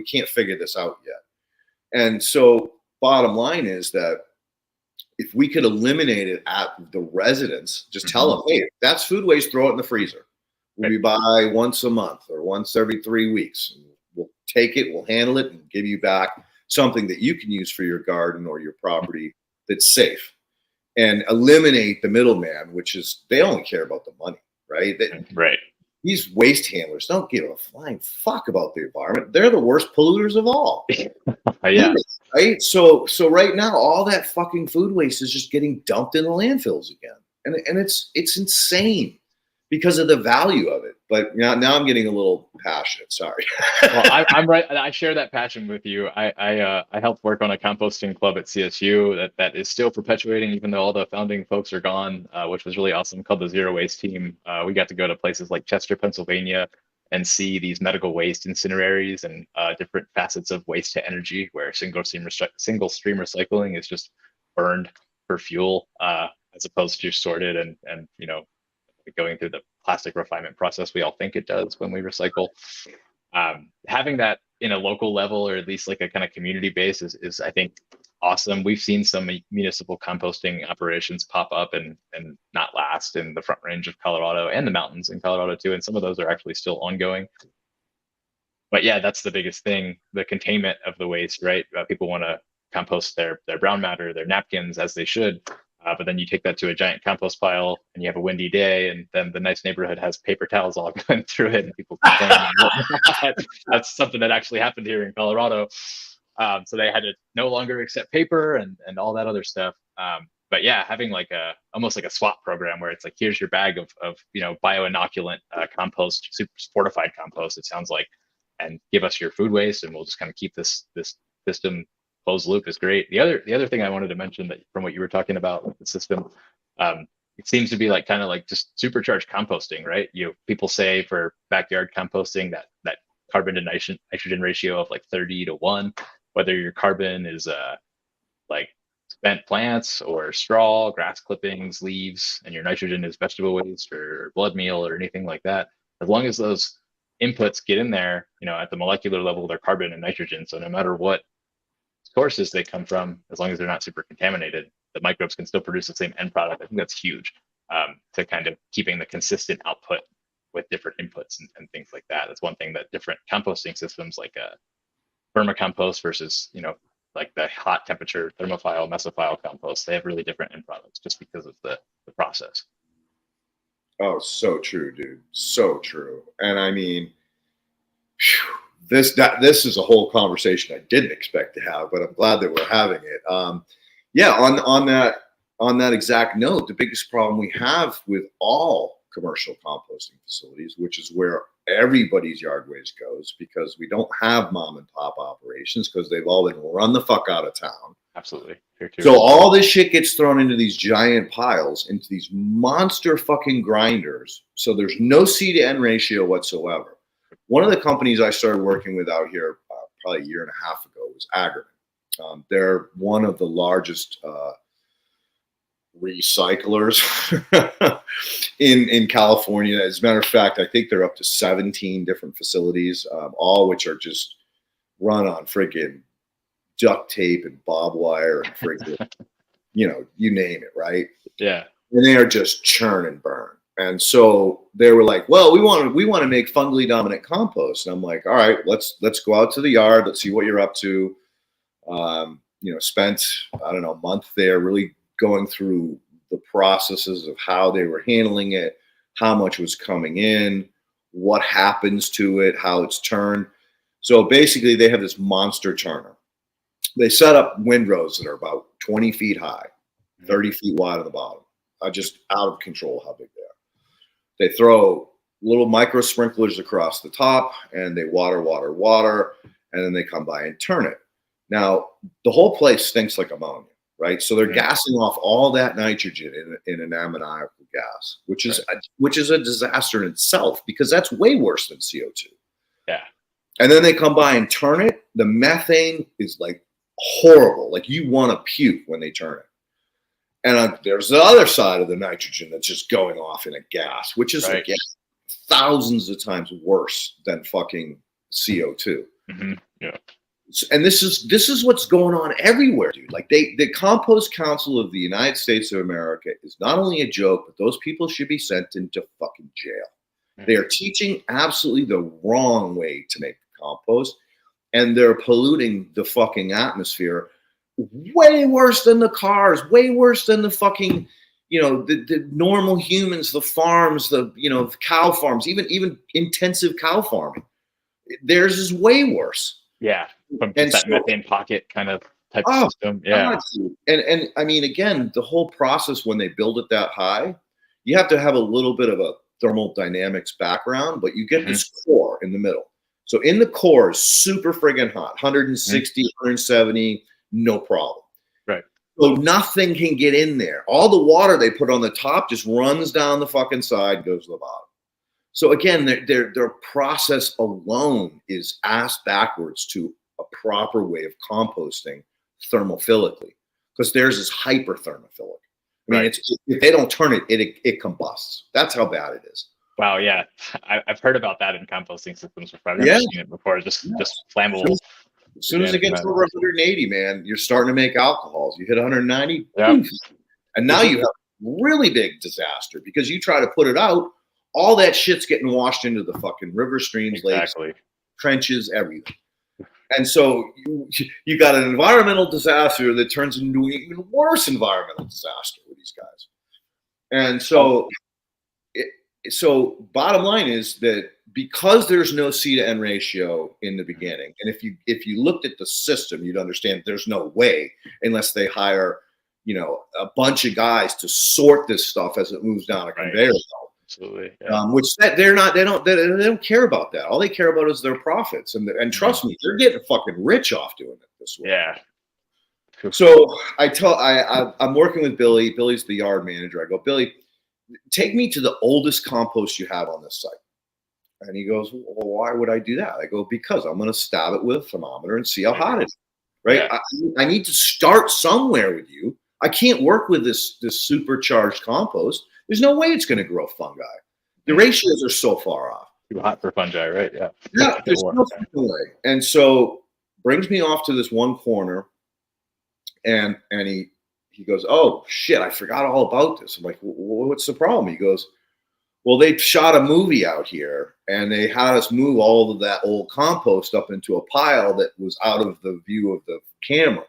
can't figure this out yet. And so bottom line is that if we could eliminate it at the residence, just tell them, hey, that's food waste, throw it in the freezer. We buy once a month or once every 3 weeks. We'll take it, we'll handle it, and give you back something that you can use for your garden or your property that's safe. And eliminate the middleman, which is they only care about the money, right? Right. These waste handlers don't give a flying fuck about the environment. They're the worst polluters of all. Yeah. Right. So right now, all that fucking food waste is just getting dumped in the landfills again, and it's insane because of the value of it. But now I'm getting a little passionate. Sorry. Well, I'm right. I share that passion with you. I helped work on a composting club at CSU that is still perpetuating, even though all the founding folks are gone, which was really awesome. Called the Zero Waste Team. We got to go to places like Chester, Pennsylvania, and see these medical waste incineraries and different facets of waste to energy, where single stream recycling is just burned for fuel, as opposed to sorted and going through the plastic refinement process we all think it does when we recycle. Having that in a local level, or at least like a kind of community base, is I think awesome. We've seen some municipal composting operations pop up and not last in the Front Range of Colorado and the mountains in Colorado too, and some of those are actually still ongoing. But yeah, that's the biggest thing, the containment of the waste, right? People want to compost their brown matter, their napkins, as they should. But then you take that to a giant compost pile and you have a windy day, and then the nice neighborhood has paper towels all going through it and people complain. That's something that actually happened here in Colorado. So they had to no longer accept paper and all that other stuff. But yeah, having like almost like a swap program where it's like, here's your bag of bioinoculant compost, super fortified compost, it sounds like, and give us your food waste, and we'll just kind of keep this system closed loop is great. The other thing I wanted to mention, that from what you were talking about with the system, it seems to be like kind of like just supercharged composting, right? People say for backyard composting that carbon to nitrogen ratio of like 30-1, whether your carbon is like spent plants or straw, grass clippings, leaves, and your nitrogen is vegetable waste or blood meal or anything like that. As long as those inputs get in there, at the molecular level, they're carbon and nitrogen. So no matter what sources they come from, as long as they're not super contaminated, the microbes can still produce the same end product. I think that's huge, to kind of keeping the consistent output with different inputs and things like that. That's one thing that different composting systems like vermicompost versus, like the hot temperature thermophile, mesophile compost, they have really different end products just because of the process. Oh, so true, dude. So true. And I mean, phew, this is a whole conversation I didn't expect to have, but I'm glad that we're having it. Yeah, on that exact note, the biggest problem we have with all commercial composting facilities, which is where everybody's yard waste goes, because we don't have mom and pop operations because they've all been run the fuck out of town. Absolutely. Here too. So all this shit gets thrown into these giant piles, into these monster fucking grinders. So there's no C to N ratio whatsoever. One of the companies I started working with out here probably a year and a half ago was Agriment. They're one of the largest recyclers in California. As a matter of fact, I think they're up to 17 different facilities, all which are just run on freaking duct tape and barbed wire and freaking, you name it, right? Yeah. And they are just churn and burn. And so they were like, well, we want to make fungally dominant compost. And I'm like, all right, let's go out to the yard. Let's see what you're up to. Spent, I don't know, a month there really going through the processes of how they were handling it, how much was coming in, what happens to it, how it's turned. So basically they have this monster turner. They set up windrows that are about 20 feet high, 30 feet wide on the bottom. Just out of control how big they are. They throw little micro sprinklers across the top and they water, and then they come by and turn it. Now, the whole place stinks like ammonia, right? So they're gassing off all that nitrogen in an ammoniacal gas, which is a disaster in itself, because that's way worse than CO2. Yeah. And then they come by and turn it. The methane is like horrible. Like you want to puke when they turn it. And there's the other side of the nitrogen that's just going off in a gas, which is again thousands of times worse than fucking CO2. Mm-hmm. Yeah. And this is what's going on everywhere, dude. Like the Compost Council of the United States of America is not only a joke, but those people should be sent into fucking jail. Mm-hmm. They are teaching absolutely the wrong way to make compost, and they're polluting the fucking atmosphere way worse than the cars, way worse than the fucking, the normal humans, the farms, the cow farms, even intensive cow farming. Theirs is way worse. Yeah, from that methane pocket kind of type of system. Yeah, and I mean, again, the whole process when they build it that high, you have to have a little bit of a thermodynamics background, but you get this core in the middle. So in the core is super friggin' hot, 160, 170, no problem. Right. So nothing can get in there. All the water they put on the top just runs down the fucking side, goes to the bottom. So again, their process alone is ass backwards to a proper way of composting thermophilically, because theirs is hyperthermophilic. I mean, if they don't turn it, it combusts. That's how bad it is. Wow, yeah, I've heard about that in composting systems before. I've never seen it before. Just flammable. As soon as it gets over 180, man, you're starting to make alcohols. You hit 190, and now you have really big disaster, because you try to put it out, all that shit's getting washed into the fucking river, streams, lakes, trenches, everything. And so you got an environmental disaster that turns into an even worse environmental disaster with these guys. And so, bottom line is that because there's no C to N ratio in the beginning, and if you looked at the system, you'd understand there's no way, unless they hire, a bunch of guys to sort this stuff as it moves down a conveyor belt. Absolutely. Yeah. Which they don't care about that. All they care about is their profits, and trust me, they're getting fucking rich off doing it this way. Yeah. So I'm working with Billy. Billy's the yard manager. I go, Billy, take me to the oldest compost you have on this site. And he goes, well, why would I do that? I go, because I'm going to stab it with a thermometer and see how hot it is. Right? Yeah. I need to start somewhere with you. I can't work with this supercharged compost. There's no way it's going to grow fungi. The ratios are so far off. Too hot for fungi, right? Yeah. Yeah, there's no way. And so brings me off to this one corner, and he goes, oh shit, I forgot all about this. I'm like, what's the problem? He goes, well, they shot a movie out here, and they had us move all of that old compost up into a pile that was out of the view of the camera.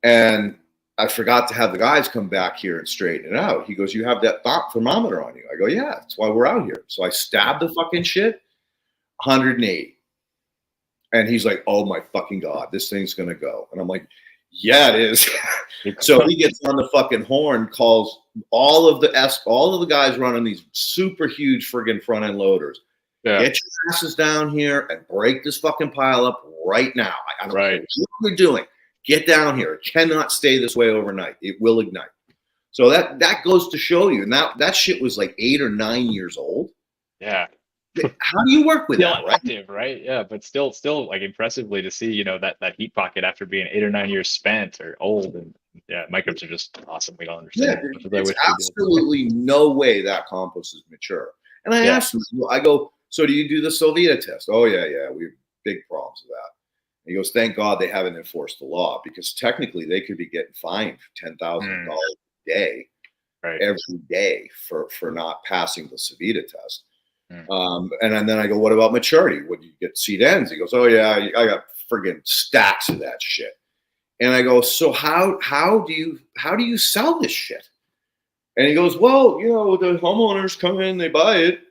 And I forgot to have the guys come back here and straighten it out. He goes, you have that thermometer on you. I go, yeah, that's why we're out here. So I stabbed the fucking shit, 180. And he's like, oh my fucking God, this thing's going to go. And I'm like, yeah, it is. So he gets on the fucking horn, calls all of the guys running these super huge friggin' front end loaders. Yeah. Get your asses down here and break this fucking pile up right now. I don't care what you're doing. Get down here. It cannot stay this way overnight. It will ignite. So that goes to show you. And that shit was like 8 or 9 years old. Yeah. How do you work with still that, active, right? Yeah, but still like impressively to see, that heat pocket after being 8 or 9 years spent or old. And yeah, microbes are just awesome. We don't understand. Yeah, there's absolutely no way that compost is mature. And I asked him, I go, so do you do the Sovita test? Oh yeah, we have big problems with that. And he goes, thank God they haven't enforced the law, because technically they could be getting fined $10,000 a day, every day for not passing the Sovita test. And then I go, what about maturity? Would you get seed ends? He goes, oh yeah, I got friggin' stacks of that shit. And I go, so how do you sell this shit? And he goes, well, the homeowners come in, they buy it.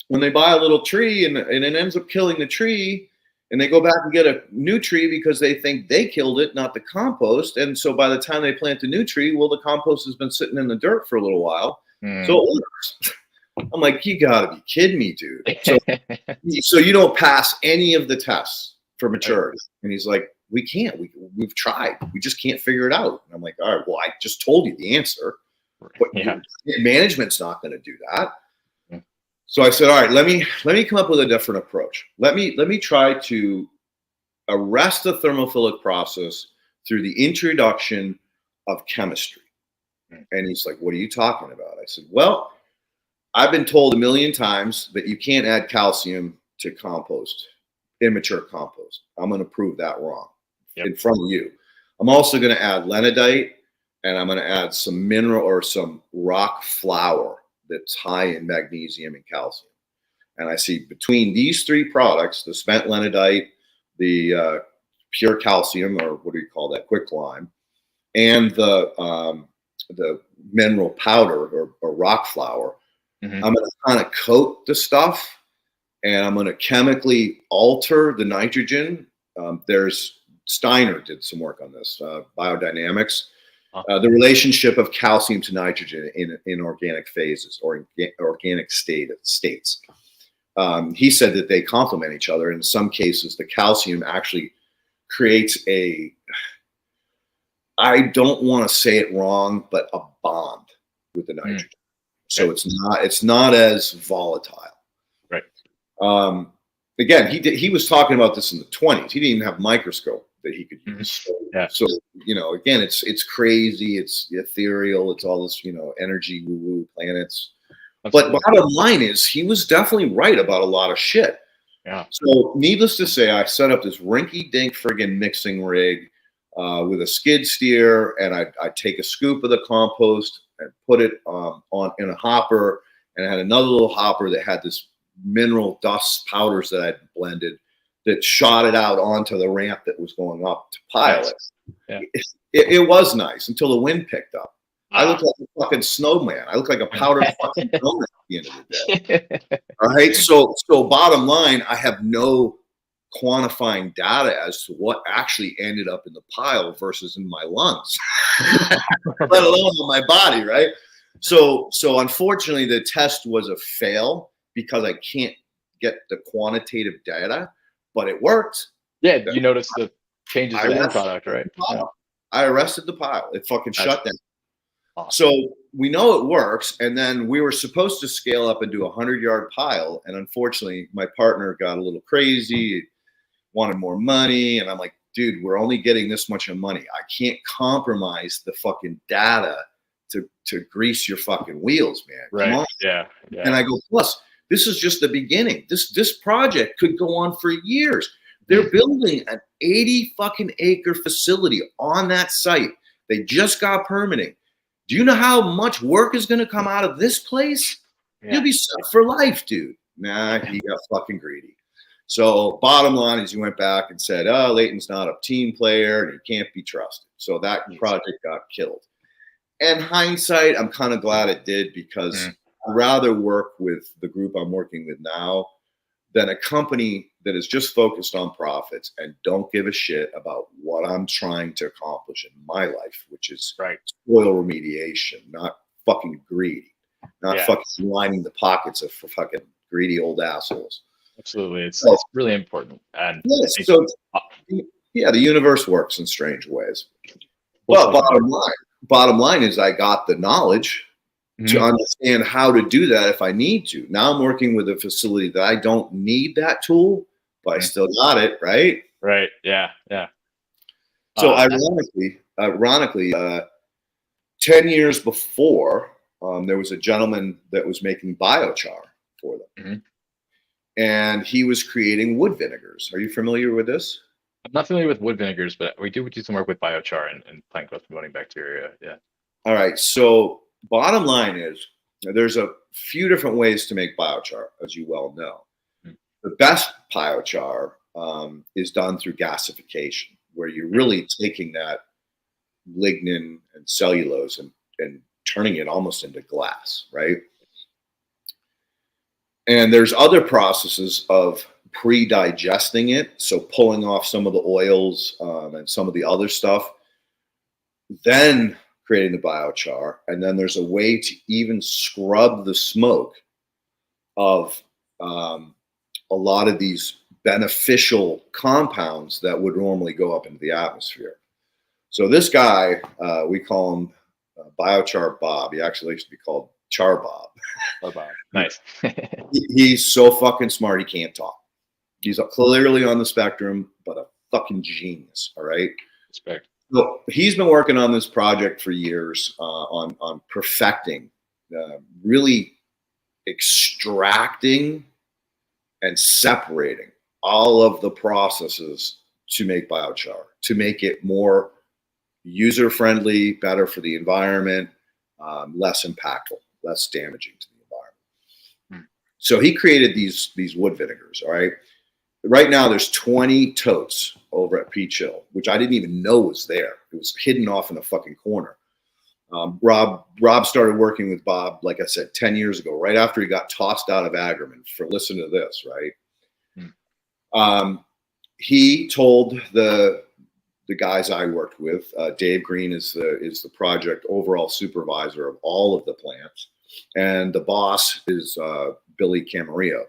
When they buy a little tree and it ends up killing the tree, and they go back and get a new tree because they think they killed it, not the compost. And so by the time they plant the new tree, well, the compost has been sitting in the dirt for a little while. So it works. I'm like, you gotta be kidding me, dude. So you don't pass any of the tests for maturity. And he's like, we can't. We've tried. We just can't figure it out. And I'm like, all right, well, I just told you the answer. But management's not going to do that. So I said, all right, let me come up with a different approach. Let me try to arrest the thermophilic process through the introduction of chemistry. And he's like, what are you talking about? I said, well, I've been told a million times that you can't add calcium to compost, immature compost. I'm going to prove that wrong in front of you. I'm also going to add lenadite, and I'm going to add some mineral or some rock flour that's high in magnesium and calcium. And I see between these 3 products, the spent lenadite, the pure calcium, or what do you call that, quicklime, and the mineral powder or rock flour, I'm going to kind of coat the stuff, and I'm going to chemically alter the nitrogen. There's Steiner did some work on this, biodynamics, the relationship of calcium to nitrogen in organic phases or organic states. He said that they complement each other. In some cases, the calcium actually creates I don't want to say it wrong, but a bond with the nitrogen. So it's not as volatile. Right. Again, he was talking about this in the 20s. He didn't even have a microscope that he could use. So again, it's crazy. It's ethereal. It's all this, energy woo-woo planets. But bottom line is, he was definitely right about a lot of shit. Yeah. So needless to say, I set up this rinky-dink friggin' mixing rig with a skid steer, and I take a scoop of the compost and put it in a hopper, and I had another little hopper that had this mineral dust powders that I'd blended that shot it out onto the ramp that was going up to pile it. Yeah. It was nice until the wind picked up. I look like a fucking snowman. I look like a powdered fucking donut at the end of the day. All right. So bottom line, I have no quantifying data as to what actually ended up in the pile versus in my lungs, let alone in my body, right? So unfortunately, the test was a fail because I can't get the quantitative data, but it worked. Yeah, you noticed the changes in the end product, right? Yeah. I arrested the pile. It fucking shut down. Awesome. So we know it works, and then we were supposed to scale up and do a 100-yard pile, and unfortunately, my partner got a little crazy, wanted more money, and I'm like, dude, we're only getting this much of money. I can't compromise the fucking data to grease your fucking wheels, man. Right. Come on. Yeah. And I go, plus, this is just the beginning. This project could go on for years. They're building an 80 fucking acre facility on that site. They just got permitting. Do you know how much work is going to come out of this place? Yeah. You'll be set for life, dude. Nah, he got fucking greedy. So bottom line is, you went back and said, "Oh, Leighton's not a team player and he can't be trusted." So that project got killed. And hindsight, I'm kind of glad it did, because I'd rather work with the group I'm working with now than a company that is just focused on profits and don't give a shit about what I'm trying to accomplish in my life, which is soil remediation, not fucking greedy, not fucking lining the pockets of for fucking greedy old assholes. Absolutely. It's really important. And so the universe works in strange ways. Well, But bottom line is, I got the knowledge to understand how to do that if I need to. Now I'm working with a facility that I don't need that tool, but I still got it, right? Right. Yeah. Yeah. So ironically, 10 years before, there was a gentleman that was making biochar for them. And he was creating wood vinegars. Are you familiar with this? I'm not familiar with wood vinegars, but we do some work with biochar and plant growth promoting bacteria. Yeah. All right. So bottom line is, there's a few different ways to make biochar, as you well know. The best biochar is done through gasification, where you're really taking that lignin and cellulose and turning it almost into glass, right? And there's other processes of pre-digesting it, so pulling off some of the oils and some of the other stuff, then creating the biochar. And then there's a way to even scrub the smoke of a lot of these beneficial compounds that would normally go up into the atmosphere. So this guy, we call him Biochar Bob. He actually used to be called Char Bob. Oh, Bob. Nice. He's so fucking smart, he can't talk. He's clearly on the spectrum, but a fucking genius, all right? Respect. So he's been working on this project for years on perfecting, really extracting and separating all of the processes to make biochar, to make it more user-friendly, better for the environment, less impactful, less damaging to the environment. So he created these wood vinegars, all right? Right now, there's 20 totes over at Peach Hill, which I didn't even know was there. It was hidden off in a fucking corner. Rob started working with Bob, like I said, 10 years ago, right after he got tossed out of Agriman. For listen to this, right? He told the guys I worked with, Dave Green is the project overall supervisor of all of the plants, and the boss is Billy Camarillo.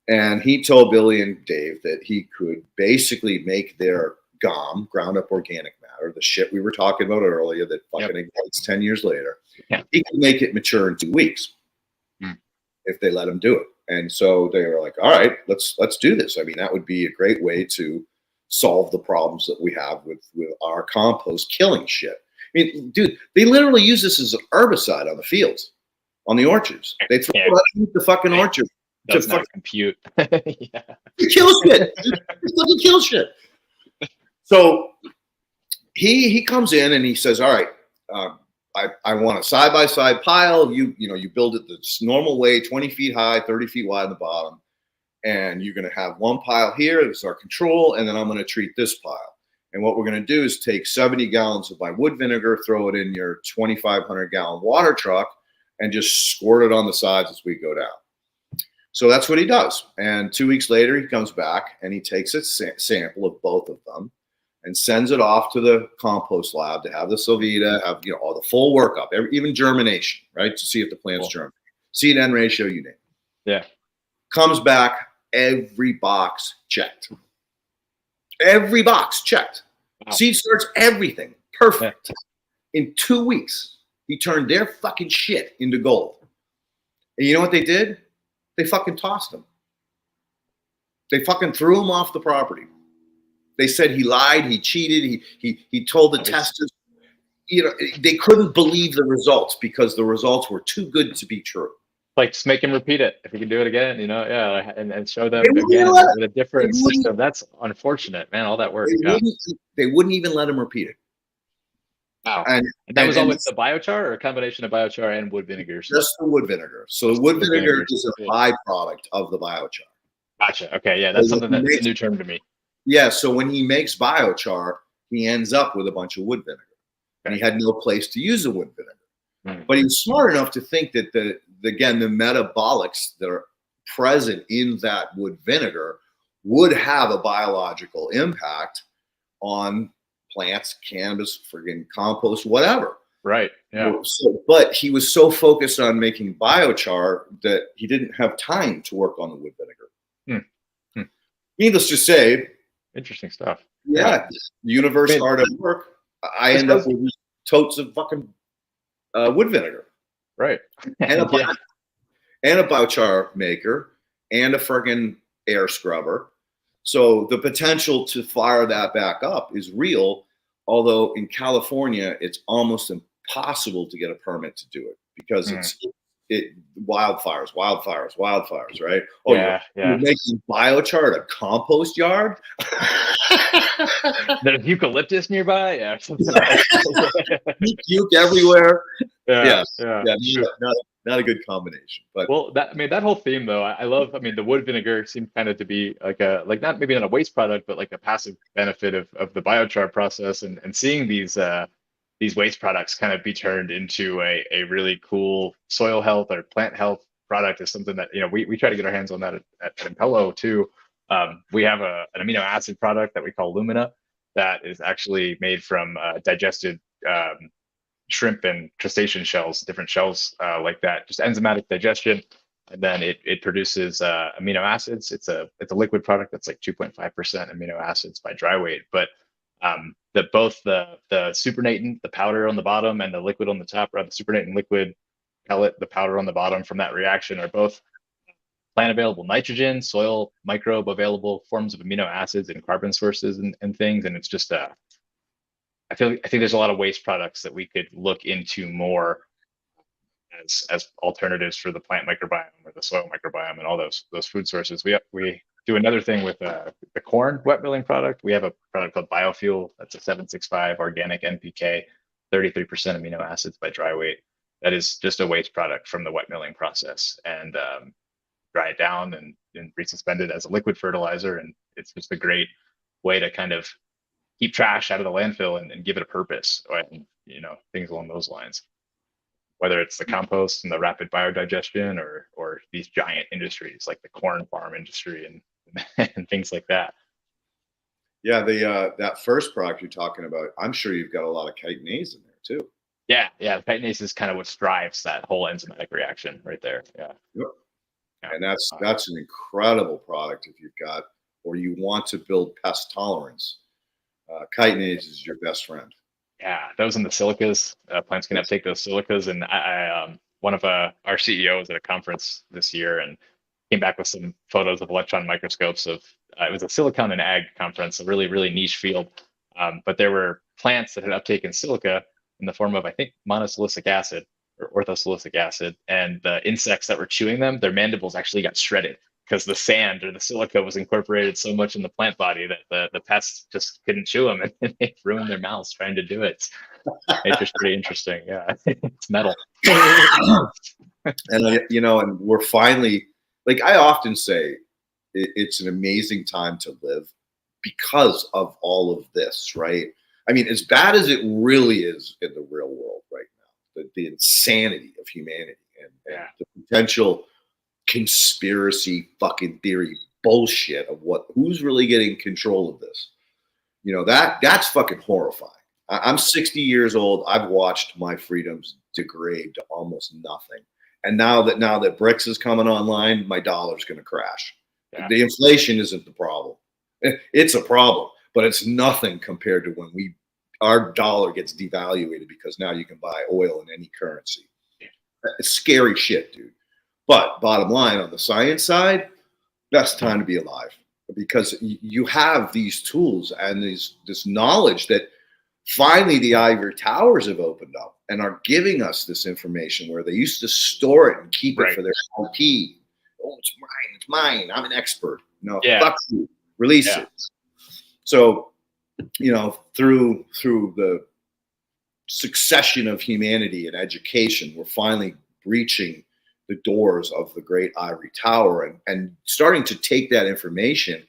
And he told Billy and Dave that he could basically make their GOM, ground up organic matter, the shit we were talking about earlier that fucking ignites 10 years later. He could make it mature in 2 weeks if they let him do it. And so they were like, all right, let's do this. I mean, that would be a great way to solve the problems that we have with our compost killing shit. I mean, dude, they literally use this as an herbicide on the fields, on the orchards. They throw it underneath the fucking orchard. Does not compute. It kills shit. It fucking kills shit. So he comes in and he says, all right, I want a side-by-side pile. You build it the normal way, 20 feet high, 30 feet wide at the bottom. And you're going to have one pile here. This is our control. And then I'm going to treat this pile. And what we're going to do is take 70 gallons of my wood vinegar, throw it in your 2,500 gallon water truck, and just squirt it on the sides as we go down. So that's what he does. And 2 weeks later, he comes back and he takes a sample of both of them and sends it off to the compost lab to have the Sovita, have all the full workup, even germination, right, to see if the plant's germinating. Seed end ratio, you name it. Yeah. Comes back, every box checked. Every box checked. Wow. Seed starts, everything perfect. Yeah. In 2 weeks, he turned their fucking shit into gold. And you know what they did? They fucking tossed him. They fucking threw him off the property. They said he lied, he cheated, he told the testers. They couldn't believe the results because the results were too good to be true. Like, just make him repeat it if he can do it again, and show them again with a different system. That's unfortunate, man. All that work. They wouldn't even let him repeat it. Wow. And that was all with the biochar, or a combination of biochar and wood vinegar? Just the wood vinegar. So the wood vinegar is a byproduct of the biochar. Gotcha. Okay. Yeah. So That's something that's a new term to me. yeah, so when he makes biochar, he ends up with a bunch of wood vinegar. And he had no place to use the wood vinegar. But he was smart enough to think that the metabolics that are present in that wood vinegar would have a biological impact on plants, cannabis, friggin' compost, whatever. Right. Yeah. So, but he was so focused on making biochar that he didn't have time to work on the wood vinegar. Hmm. Hmm. Needless to say, interesting stuff. Yeah, universe hard at work. I end up with totes of fucking wood vinegar. Right. And a biochar maker and a friggin' air scrubber. So the potential to fire that back up is real. Although in California, it's almost impossible to get a permit to do it because it's wildfires, right? Oh, you're making biochar at a compost yard? There's eucalyptus nearby. Yeah. Puke everywhere. Yeah. Not a good combination. But well, that whole theme though, I love. I mean, the wood vinegar seemed kind of to be like not a waste product, but like a passive benefit of the biochar process, and seeing these waste products kind of be turned into a really cool soil health or plant health product is something that we try to get our hands on that at Impello too. We have an amino acid product that we call Lumina that is actually made from digested shrimp and crustacean shells, different shells like that, just enzymatic digestion. And then it produces amino acids. It's a liquid product that's like 2.5% amino acids by dry weight. But both the supernatant, the powder on the bottom, and the liquid on the top, or the supernatant liquid pellet, the powder on the bottom from that reaction are both plant available nitrogen, soil microbe available forms of amino acids and carbon sources and things. And it's just I think there's a lot of waste products that we could look into more as alternatives for the plant microbiome or the soil microbiome and all those food sources. We do another thing with the corn wet milling product. We have a product called Biofuel. That's a 765 organic NPK, 33% amino acids by dry weight. That is just a waste product from the wet milling process, and dry it down and resuspend it as a liquid fertilizer. And it's just a great way to kind of keep trash out of the landfill and give it a purpose, and things along those lines. Whether it's the compost and the rapid biodigestion or these giant industries like the corn farm industry and things like that. Yeah, that first product you're talking about, I'm sure you've got a lot of chitinase in there too. Yeah, the chitinase is kind of what drives that whole enzymatic reaction right there. Yeah. Yep. And that's an incredible product if you've got or you want to build pest tolerance. Chitinase is your best friend. Yeah, those in the silicas, plants can uptake those silicas. And I one of our CEOs at a conference this year and came back with some photos of electron microscopes of it was a silicon and ag conference, a really, really niche field. But there were plants that had uptaken silica in the form of, I think, monosilicic acid or orthosilicic acid. And the insects that were chewing them, their mandibles actually got shredded because the sand or the silica was incorporated so much in the plant body that the pests just couldn't chew them, and they ruined their mouths trying to do it. It's just pretty interesting. Yeah, it's metal. And and we're finally, like I often say, it's an amazing time to live because of all of this, right? I mean, as bad as it really is in the real world right now, the insanity of humanity and the potential conspiracy fucking theory bullshit of who's really getting control of this. That's fucking horrifying. I'm 60 years old. I've watched my freedoms degrade to almost nothing. And now that BRICS is coming online, my dollar's going to crash. Yeah. The inflation isn't the problem. It's a problem, but it's nothing compared to when our dollar gets devaluated because now you can buy oil in any currency. It's scary shit, dude. But bottom line, on the science side, best time to be alive because you have these tools and this knowledge that finally the ivory towers have opened up and are giving us this information where they used to store it and keep it for their IP. Oh, it's mine. I'm an expert. No, fuck you. Release it. So, through the succession of humanity and education, we're finally reaching the doors of the great ivory tower, and starting to take that information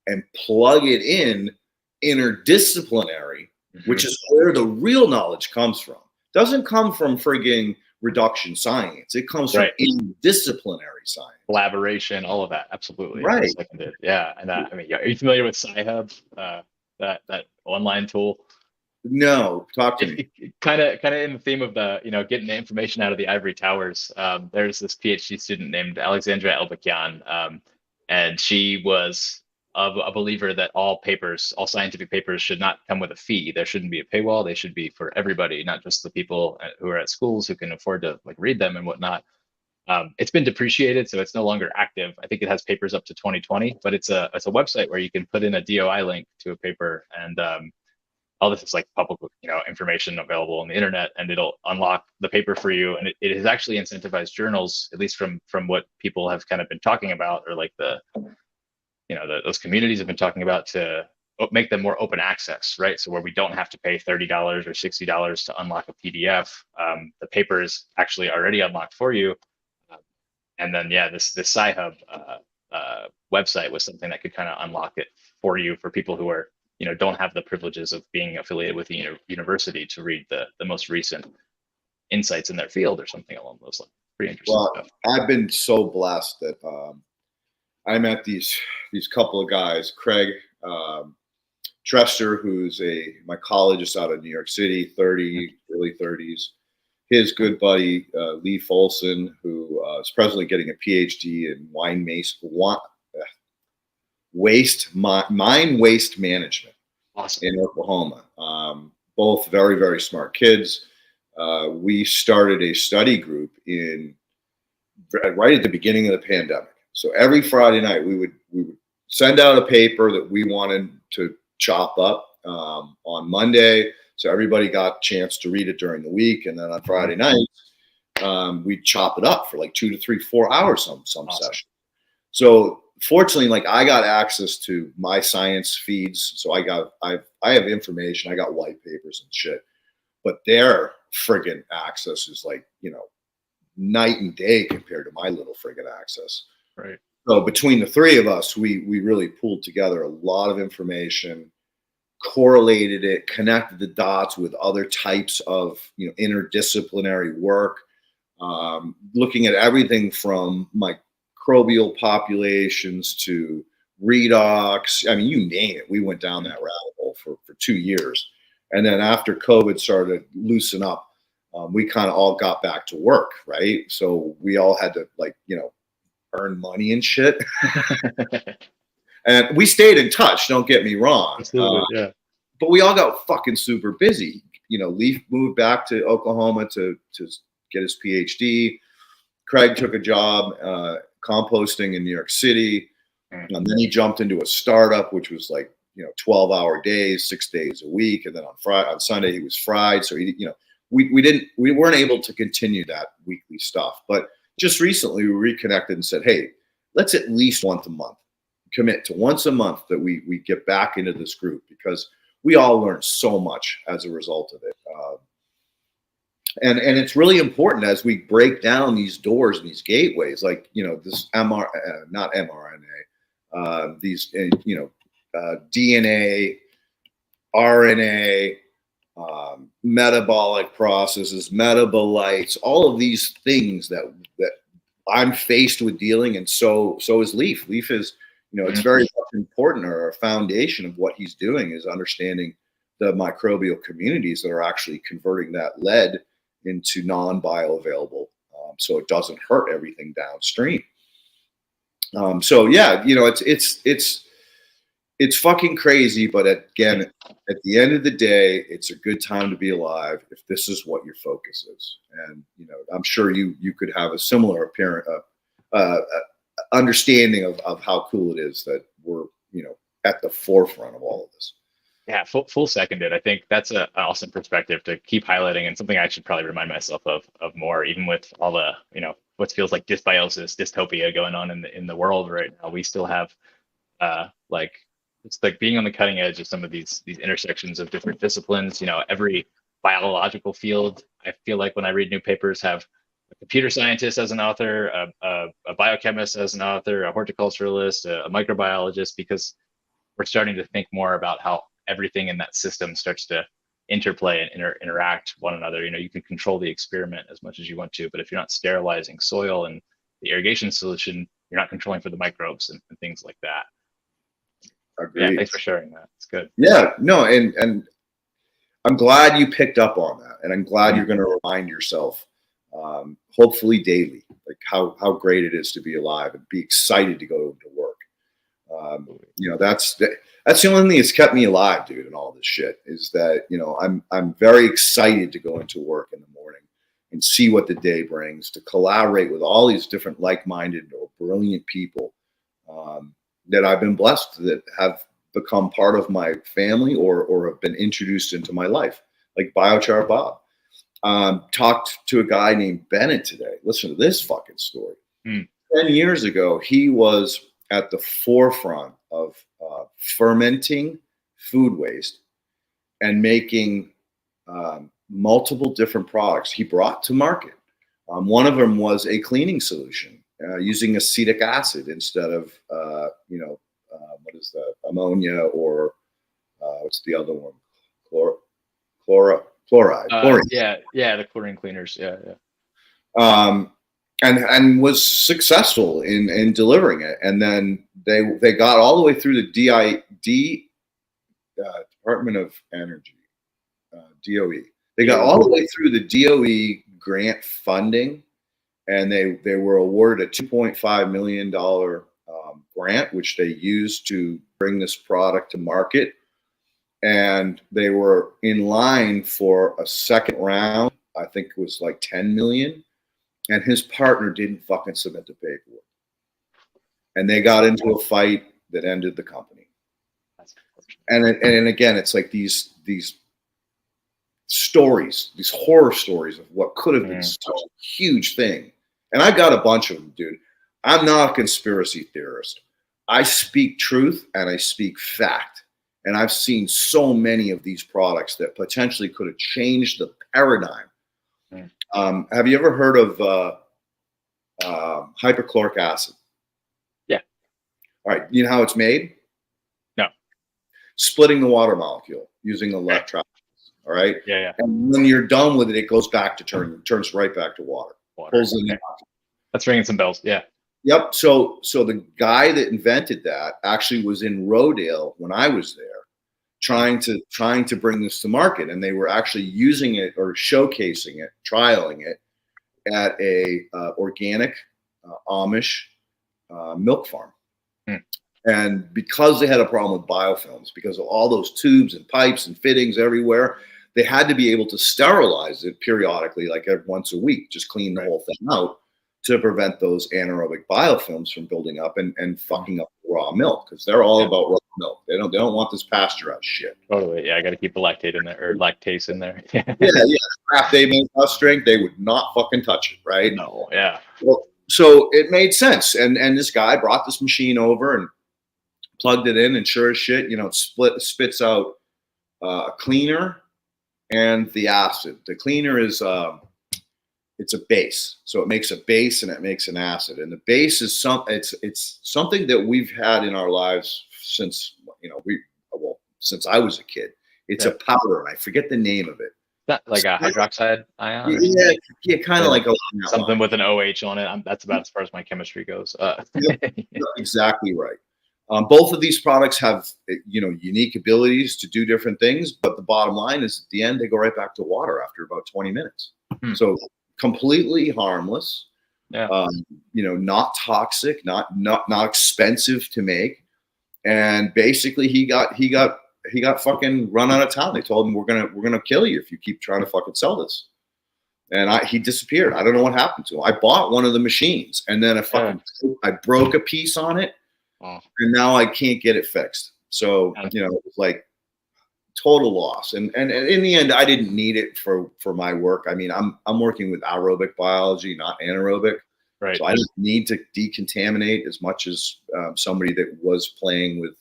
and plug it in interdisciplinary, which is where the real knowledge comes from. Doesn't come from frigging reduction science. It comes from interdisciplinary science. Collaboration, all of that. Absolutely. Right. Yeah. And I mean, are you familiar with Sci-Hub, that online tool? No, talk to me. Kind of in the theme of the, getting the information out of the ivory towers. There's this PhD student named Alexandra Elbakyan, and she was a believer that all scientific papers should not come with a fee. There shouldn't be a paywall. They should be for everybody, not just the people who are at schools who can afford to read them and whatnot. It's been depreciated, so it's no longer active. I think it has papers up to 2020, but it's a website where you can put in a DOI link to a paper, and all this is public, information available on the internet, and it'll unlock the paper for you. And it has actually incentivized journals, at least from what people have kind of been talking about, or those communities have been talking about, to make them more open access, right? So where we don't have to pay $30 or $60 to unlock a PDF, the paper is actually already unlocked for you. And then, this Sci-Hub website was something that could kind of unlock it for you, for people who are, don't have the privileges of being affiliated with the university, to read the most recent insights in their field or something along those lines. Pretty interesting stuff. I've been so blessed that I met these couple of guys, Craig Trester, who's a mycologist out of New York City, early 30s. His good buddy, Lee Folson, who is presently getting a PhD in mine waste management. Awesome. In Oklahoma. Both very, very smart kids. We started a study group right at the beginning of the pandemic. So every Friday night we would send out a paper that we wanted to chop up on Monday, so everybody got a chance to read it during the week, and then on Friday night we'd chop it up for 2 to 3, 4 hours some awesome. Session. So fortunately, I got access to my science feeds, so I have information. I got white papers and shit, but their friggin' access is night and day compared to my little friggin' access. Right. So between the three of us, we really pulled together a lot of information, correlated it, connected the dots with other types of interdisciplinary work, looking at everything from microbial populations to redox. I mean, you name it. We went down that rabbit hole for 2 years. And then after COVID started to loosen up, we kind of all got back to work, right? So we all had to earn money and shit. And we stayed in touch, don't get me wrong. Yeah. But we all got fucking super busy. Leaf moved back to Oklahoma to get his PhD. Craig took a job composting in New York City. And then he jumped into a startup, which was 12-hour days, 6 days a week. And then on Sunday he was fried. So we weren't able to continue that weekly stuff. But just recently we reconnected and said, hey, let's at least once a month commit to once a month that we get back into this group, because we all learn so much as a result of it. And it's really important as we break down these doors and these gateways, this not mRNA, these DNA, RNA, metabolic processes, metabolites, all of these things that I'm faced with dealing, and so is Leaf. Leaf is, it's very much important, or a foundation of what he's doing is understanding the microbial communities that are actually converting that lead into non-bioavailable, so it doesn't hurt everything downstream. So yeah, it's fucking crazy, but again, at the end of the day, it's a good time to be alive if this is what your focus is. And I'm sure you could have a similar apparent understanding of how cool it is that we're at the forefront of all of this. Yeah, full seconded. I think that's an awesome perspective to keep highlighting, and something I should probably remind myself of more, even with all the what feels like dysbiosis, dystopia going on in the world right now. We still have it's like being on the cutting edge of some of these intersections of different disciplines. Every biological field, I feel like when I read new papers, have a computer scientist as an author, a biochemist as an author, a horticulturalist, a microbiologist, because we're starting to think more about how everything in that system starts to interplay and interact one another. You know, you can control the experiment as much as you want to, but if you're not sterilizing soil and the irrigation solution, you're not controlling for the microbes and things like that. Agreed. Yeah, thanks for sharing that. It's good. Yeah, no, and I'm glad you picked up on that, and I'm glad you're going to remind yourself, hopefully daily, like how great it is to be alive and be excited to go to work. You know, that's the only thing that's kept me alive, dude, and all this shit is that, you know, I'm very excited to go into work in the morning and see what the day brings, to collaborate with all these different like-minded or brilliant people that I've been blessed that have become part of my family or have been introduced into my life, like Biochar Bob. Talked to a guy named Bennett today. Listen to this fucking story. 10 years ago, he was at the forefront of fermenting food waste and making multiple different products he brought to market. One of them was a cleaning solution using acetic acid instead of, what is that, ammonia or what's the other one? Chloride. Yeah, the chlorine cleaners. Yeah. And was successful in delivering it. And then they got all the way through the Department of Energy, DOE. They got all the way through the DOE grant funding, and they were awarded a $2.5 million grant, which they used to bring this product to market. And they were in line for a second round. I think it was like 10 million. And his partner didn't fucking submit the paperwork. And they got into a fight that ended the company. And again, it's like these stories, these horror stories of what could have been such a huge thing. And I got a bunch of them, dude. I'm not a conspiracy theorist. I speak truth and I speak fact. And I've seen so many of these products that potentially could have changed the paradigm. Have you ever heard of hypochloric acid? Yeah. All right. You know how it's made? No. Splitting the water molecule using electrolysis. All right. Yeah. And when you're done with it, it goes back to turns right back to water. Pulls in the That's ringing some bells. Yeah. Yep. So the guy that invented that actually was in Rodale when I was there, trying to bring this to market, and they were actually using it or showcasing it, trialing it at a organic Amish milk farm. And because they had a problem with biofilms, because of all those tubes and pipes and fittings everywhere, they had to be able to sterilize it periodically, like every once a week, just clean the whole thing out to prevent those anaerobic biofilms from building up and fucking up raw milk, because they're all about raw milk. They don't want this pasteurized shit. Totally. Yeah, I got to keep the lactate in there, or lactase in there. yeah. Crap they make us drink, they would not fucking touch it, right? No. Yeah. Well, so it made sense, and this guy brought this machine over and plugged it in, and sure as shit, it spits out a cleaner and the acid. The cleaner is it's a base, so it makes a base and it makes an acid, and the base is it's something that we've had in our lives since since I was a kid. It's a powder, and I forget the name of it. That like a hydroxide ion? Yeah, kind of like something with an OH on it. That's about as far as my chemistry goes. Yep, exactly right. Both of these products have unique abilities to do different things, but the bottom line is at the end they go right back to water after about 20 minutes. So completely harmless, not toxic, not expensive to make, and basically he got fucking run out of town. They told him we're gonna kill you if you keep trying to fucking sell this, and he disappeared. I don't know what happened to him. I bought one of the machines, and then I broke a piece on it. And now I can't get it fixed. So, it's like total loss. And in the end, I didn't need it for my work. I mean, I'm working with aerobic biology, not anaerobic. Right. So I didn't need to decontaminate as much as somebody that was playing with,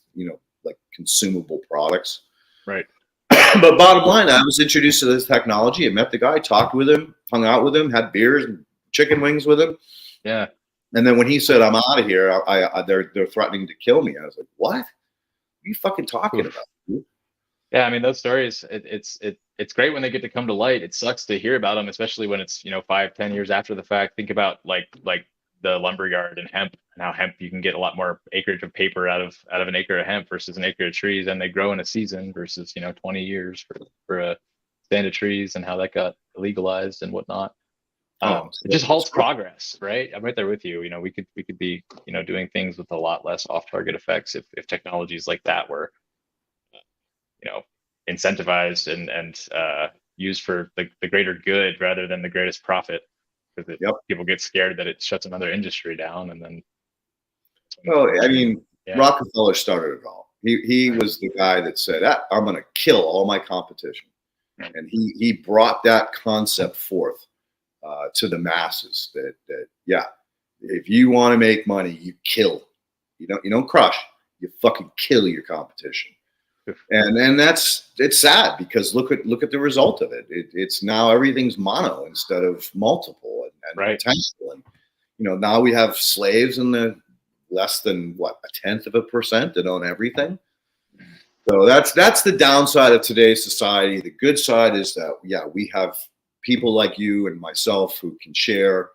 like consumable products. Right. But bottom line, I was introduced to this technology. I met the guy, talked with him, hung out with him, had beers, and chicken wings with him. Yeah. And then when he said, "I'm out of here," they're threatening to kill me. I was like, "What? What are you fucking talking Oof. about, dude?" Yeah, I mean those stories. It's great when they get to come to light. It sucks to hear about them, especially when it's 5-10 years after the fact. Think about like the lumberyard and hemp, and how hemp you can get a lot more acreage of paper out of an acre of hemp versus an acre of trees, and they grow in a season versus 20 years for a stand of trees, and how that got legalized and whatnot. Oh, It just it's halts progress, right? I'm right there with you. We could be doing things with a lot less off-target effects if technologies like that were you know incentivized and used for the greater good rather than the greatest profit, because yep. people get scared that it shuts another industry down, and then Well, I mean, yeah, Rockefeller started it all. He right. was the guy that said, "I'm going to kill all my competition," and he brought that concept forth to the masses. That yeah, if you want to make money, you kill. You don't crush. You fucking kill your competition. And it's sad because look at the result of it. It's now everything's mono instead of multiple and Right. potential. And now we have slaves in the less than what, 0.1% that own everything. So that's the downside of today's society. The good side is that we have people like you and myself who can share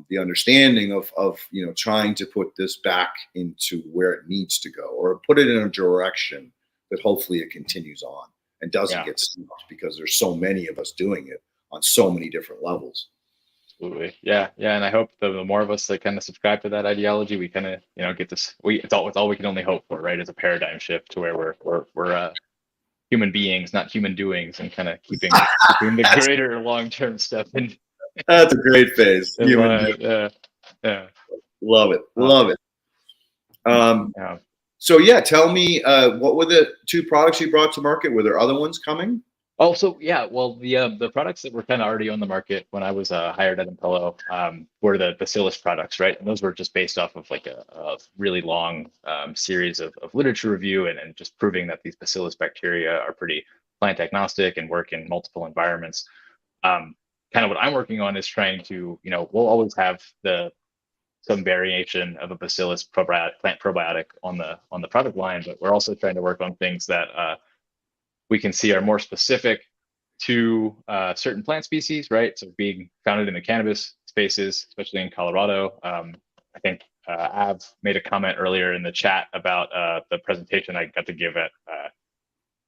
the understanding of trying to put this back into where it needs to go, or put it in a direction that hopefully it continues on and doesn't Yeah, get stopped, because there's so many of us doing it on so many different levels. absolutely. Yeah, and I hope the more of us that kind of subscribe to that ideology, we kind of get this. It's all we can only hope for, right? Is a paradigm shift to where we're human beings, not human doings, and kind of keeping the that's greater long-term stuff that's a great phase. in Human being. mind. Yeah. Love it. Uh, Love it. yeah. So yeah, tell me, what were the two products you brought to market? Were there other ones coming? Also, yeah, well, the products that were kind of already on the market when I was hired at Impello were the Bacillus products, right? And those were just based off of like a really long series of literature review, and just proving that these Bacillus bacteria are pretty plant agnostic and work in multiple environments. Kind of what I'm working on is trying to, we'll always have some variation of a Bacillus plant probiotic on the product line, but we're also trying to work on things that we can see are more specific to certain plant species, right? So being founded in the cannabis spaces, especially in Colorado. I think Av made a comment earlier in the chat about the presentation I got to give at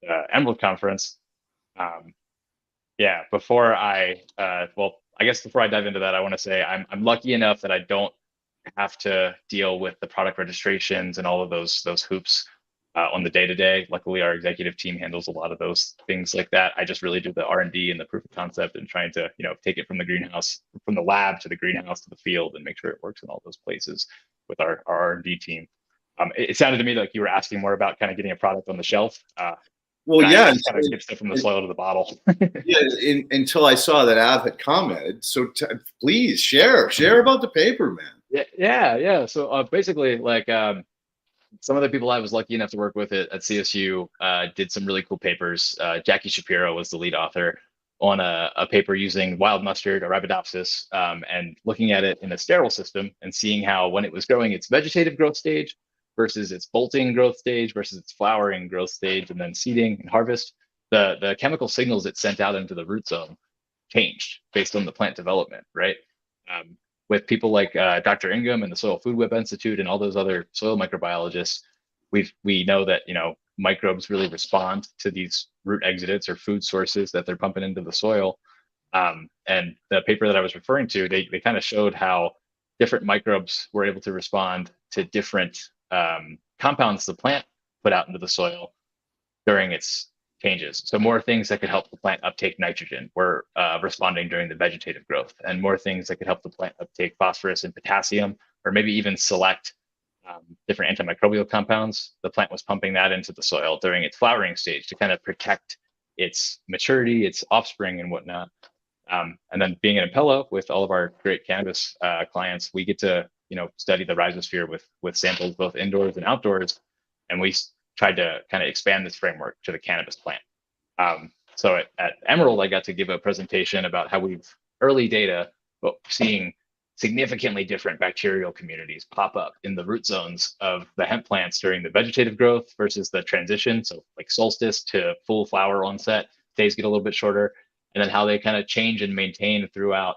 the Emerald Conference. Yeah, I guess before I dive into that, I want to say I'm lucky enough that I don't have to deal with the product registrations and all of those hoops on the day to day. Luckily, our executive team handles a lot of those things like that. I just really do the R&D and the proof of concept, and trying to take it from the lab to the greenhouse to the field, and make sure it works in all those places with our R&D team. It sounded to me like you were asking more about kind of getting a product on the shelf. Well, And I yeah, just kind of get stuff from the soil to the bottle. yeah. Until I saw that Av had commented. So please share about the paper, man. Yeah. So basically, like some of the people I was lucky enough to work with at CSU did some really cool papers. Jackie Shapiro was the lead author on a paper using wild mustard, Arabidopsis, and looking at it in a sterile system, and seeing how when it was growing its vegetative growth stage versus its bolting growth stage versus its flowering growth stage, and then seeding and harvest, the chemical signals it sent out into the root zone changed based on the plant development, right? Um, with people like Dr. Ingham and the Soil Food Web Institute and all those other soil microbiologists, we know that microbes really respond to these root exudates or food sources that they're pumping into the soil. And the paper that I was referring to, they kind of showed how different microbes were able to respond to different compounds the plant put out into the soil during its changes. So more things that could help the plant uptake nitrogen were responding during the vegetative growth, and more things that could help the plant uptake phosphorus and potassium, or maybe even select different antimicrobial compounds. The plant was pumping that into the soil during its flowering stage to kind of protect its maturity, its offspring, and whatnot. And then being an Impello with all of our great cannabis clients, we get to study the rhizosphere with samples both indoors and outdoors, and we tried to kind of expand this framework to the cannabis plant. So at Emerald, I got to give a presentation about how we've early data but we're seeing significantly different bacterial communities pop up in the root zones of the hemp plants during the vegetative growth versus the transition. So like solstice to full flower onset, days get a little bit shorter, and then how they kind of change and maintain throughout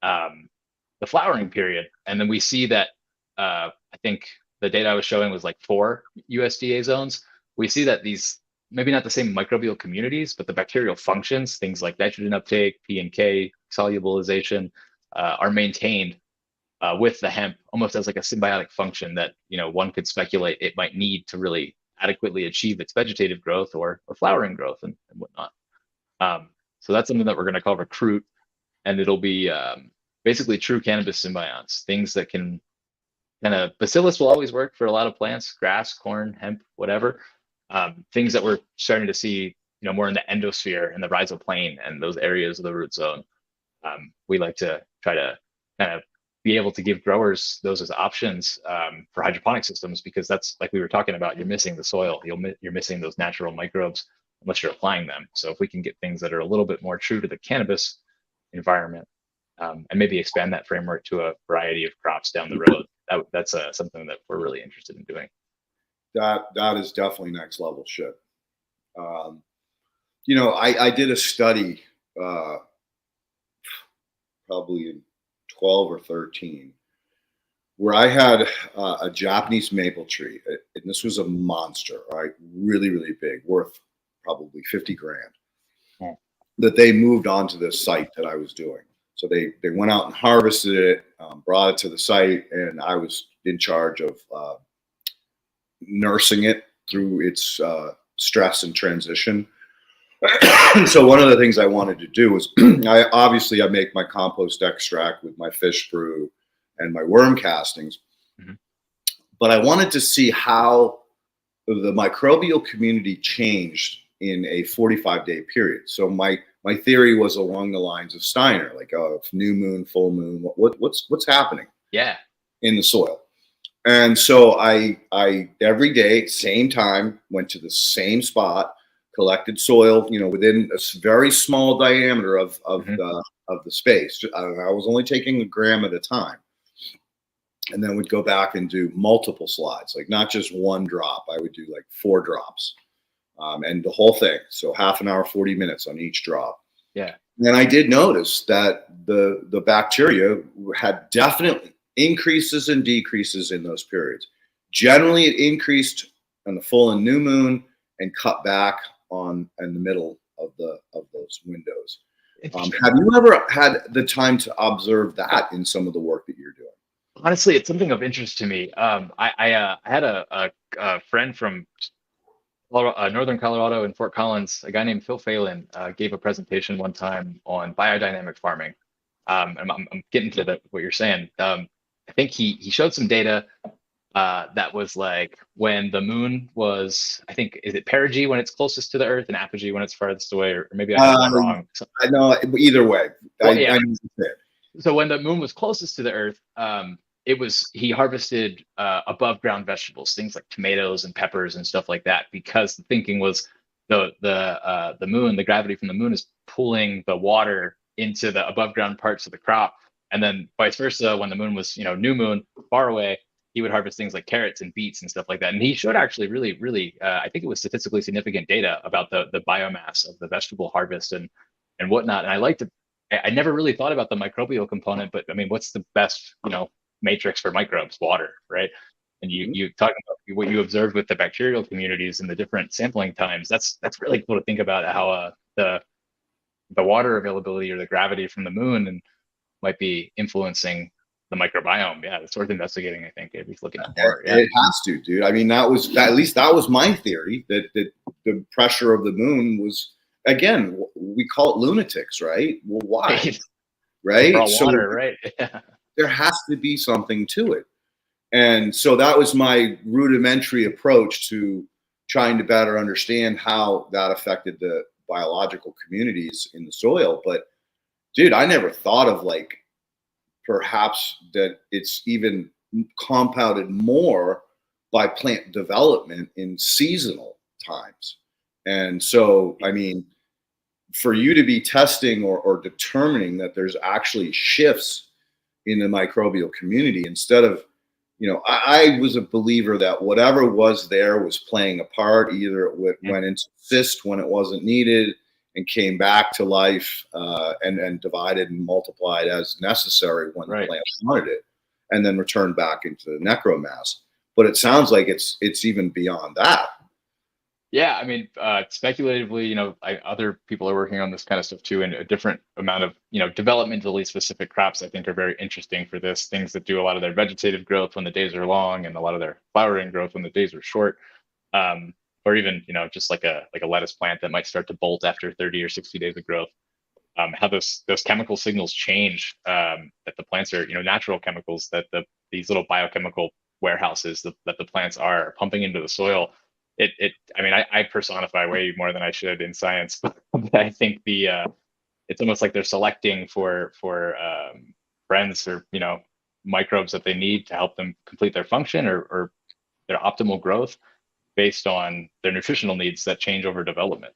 the flowering period. And then we see that I think the data I was showing was like 4 USDA zones. We see that these, maybe not the same microbial communities, but the bacterial functions, things like nitrogen uptake, P and K, solubilization, are maintained with the hemp almost as like a symbiotic function that, you know, one could speculate it might need to really adequately achieve its vegetative growth or flowering growth and whatnot. So that's something that we're going to call recruit, and it'll be basically true cannabis symbionts, things that can kind of, bacillus will always work for a lot of plants, grass, corn, hemp, whatever. Things that we're starting to see, you know, more in the endosphere and the rhizoplane and those areas of the root zone. We like to try to kind of be able to give growers those as options for hydroponic systems, because that's, like we were talking about, you're missing the soil, you're missing those natural microbes unless you're applying them. So if we can get things that are a little bit more true to the cannabis environment, and maybe expand that framework to a variety of crops down the road, that's something that we're really interested in doing. That is definitely next level shit. You know, I did a study probably in 12 or 13 where I had a Japanese maple tree, and this was a monster, right? Really, really big, worth probably 50 grand. Yeah. That they moved onto this site that I was doing. So they went out and harvested it, brought it to the site, and I was in charge of nursing it through its stress and transition. So one of the things I wanted to do was, I make my compost extract with my fish brew and my worm castings, but I wanted to see how the microbial community changed in a 45-day period. So my theory was along the lines of Steiner, like new moon, full moon, what's happening? Yeah. In the soil. And so I every day, same time, went to the same spot, collected soil, you know, within a very small diameter of the space. I was only taking a gram at a time. And then would go back and do multiple slides, like not just one drop. I would do like 4 drops. And the whole thing. So half an hour, 40 minutes on each drop. Yeah. And I did notice that the bacteria had definitely increases and decreases in those periods. Generally, it increased on the full and new moon and cut back in the middle of those windows. Have you ever had the time to observe that in some of the work that you're doing? Honestly, it's something of interest to me. I had a friend from Northern Colorado in Fort Collins, a guy named Phil Phelan, gave a presentation one time on biodynamic farming. And I'm getting to what you're saying. I think he showed some data that was like when the moon was, I think, is it perigee when it's closest to the Earth and apogee when it's farthest away, or maybe I have that wrong. So, I know, either way. Well, yeah. So when the moon was closest to the Earth, he harvested above ground vegetables, things like tomatoes and peppers and stuff like that, because the thinking was the moon, the gravity from the moon is pulling the water into the above ground parts of the crop, and then vice versa. When the moon was, you know, new moon, far away, he would harvest things like carrots and beets and stuff like that. And he showed actually really, I think it was statistically significant data about the biomass of the vegetable harvest and whatnot. And I never really thought about the microbial component, but I mean, what's the best, you know, matrix for microbes? Water, right? And you talking about what you observed with the bacterial communities and the different sampling times. That's really cool to think about how the water availability or the gravity from the moon and might be influencing the microbiome. Yeah, it's worth investigating. I think if he's looking at more. Yeah. It has to, dude. I mean, at least that was my theory, that the pressure of the moon was, again, we call it lunatics, right? Well, why? Right? Raw water, right? Yeah. There has to be something to it. And so that was my rudimentary approach to trying to better understand how that affected the biological communities in the soil. But dude, I never thought of like perhaps that it's even compounded more by plant development in seasonal times. And so, I mean, for you to be testing or determining that there's actually shifts in the microbial community instead of, I was a believer that whatever was there was playing a part. Either it went into cyst when it wasn't needed and came back to life, and divided and multiplied as necessary when the plant wanted it, and then returned back into the necromass. But it sounds like it's even beyond that. Yeah, I mean, speculatively, other people are working on this kind of stuff too, and a different amount of, developmentally specific crops I think are very interesting for this. Things that do a lot of their vegetative growth when the days are long, and a lot of their flowering growth when the days are short, or even, just like a lettuce plant that might start to bolt after 30 or 60 days of growth. How those chemical signals change, that the plants are, natural chemicals that these little biochemical warehouses that the plants are pumping into the soil. I mean, I personify way more than I should in science, but I think it's almost like they're selecting for friends or, microbes that they need to help them complete their function or their optimal growth based on their nutritional needs that change over development.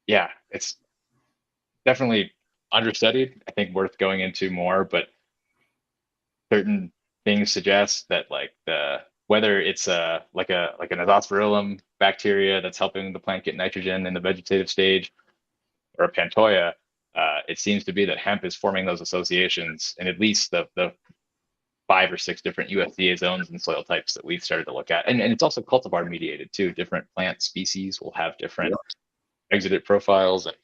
Yeah, it's definitely understudied. I think worth going into more, but certain things suggest that whether it's like an azospirillum bacteria that's helping the plant get nitrogen in the vegetative stage, or a Pantoya, it seems to be that hemp is forming those associations in at least the 5 or 6 different USDA zones and soil types that we've started to look at. And it's also cultivar mediated too. Different plant species will have different exudate profiles, and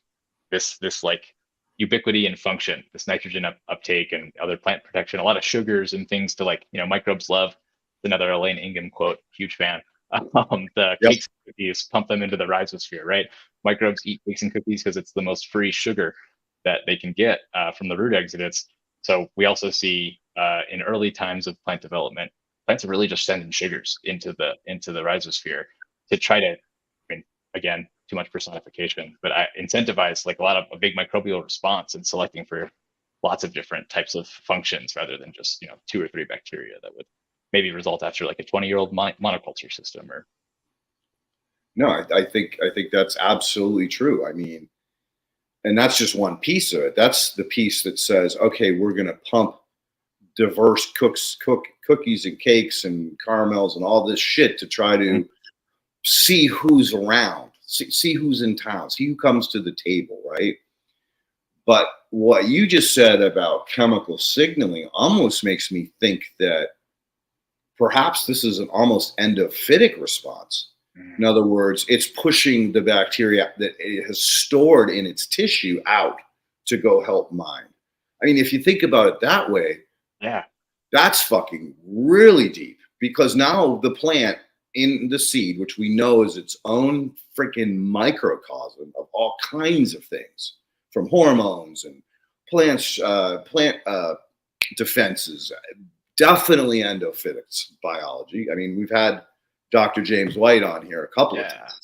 this like ubiquity and function, this nitrogen uptake and other plant protection, a lot of sugars and things to microbes love. Another Elaine Ingham quote, huge fan. The cakes and cookies, pump them into the rhizosphere, right? Microbes eat cakes and cookies because it's the most free sugar that they can get from the root exudates. So we also see in early times of plant development, plants are really just sending sugars into the rhizosphere to try to, I mean, again, too much personification, but I incentivize a big microbial response and selecting for lots of different types of functions rather than just 2 or 3 bacteria that would maybe result after like a 20-year-old monoculture system. Or no, I think that's absolutely true. I mean, and that's just one piece of it. That's the piece that says, okay, we're going to pump diverse cookies and cakes and caramels and all this shit to try to see who's around, see who's in town, see who comes to the table, right? But what you just said about chemical signaling almost makes me think that perhaps this is an almost endophytic response. In other words, it's pushing the bacteria that it has stored in its tissue out to go help mine. I mean, if you think about it that way, that's fucking really deep, because now the plant in the seed, which we know is its own freaking microcosm of all kinds of things, from hormones and plant defenses, definitely endophytic biology. I mean, we've had Dr. James White on here a couple of times.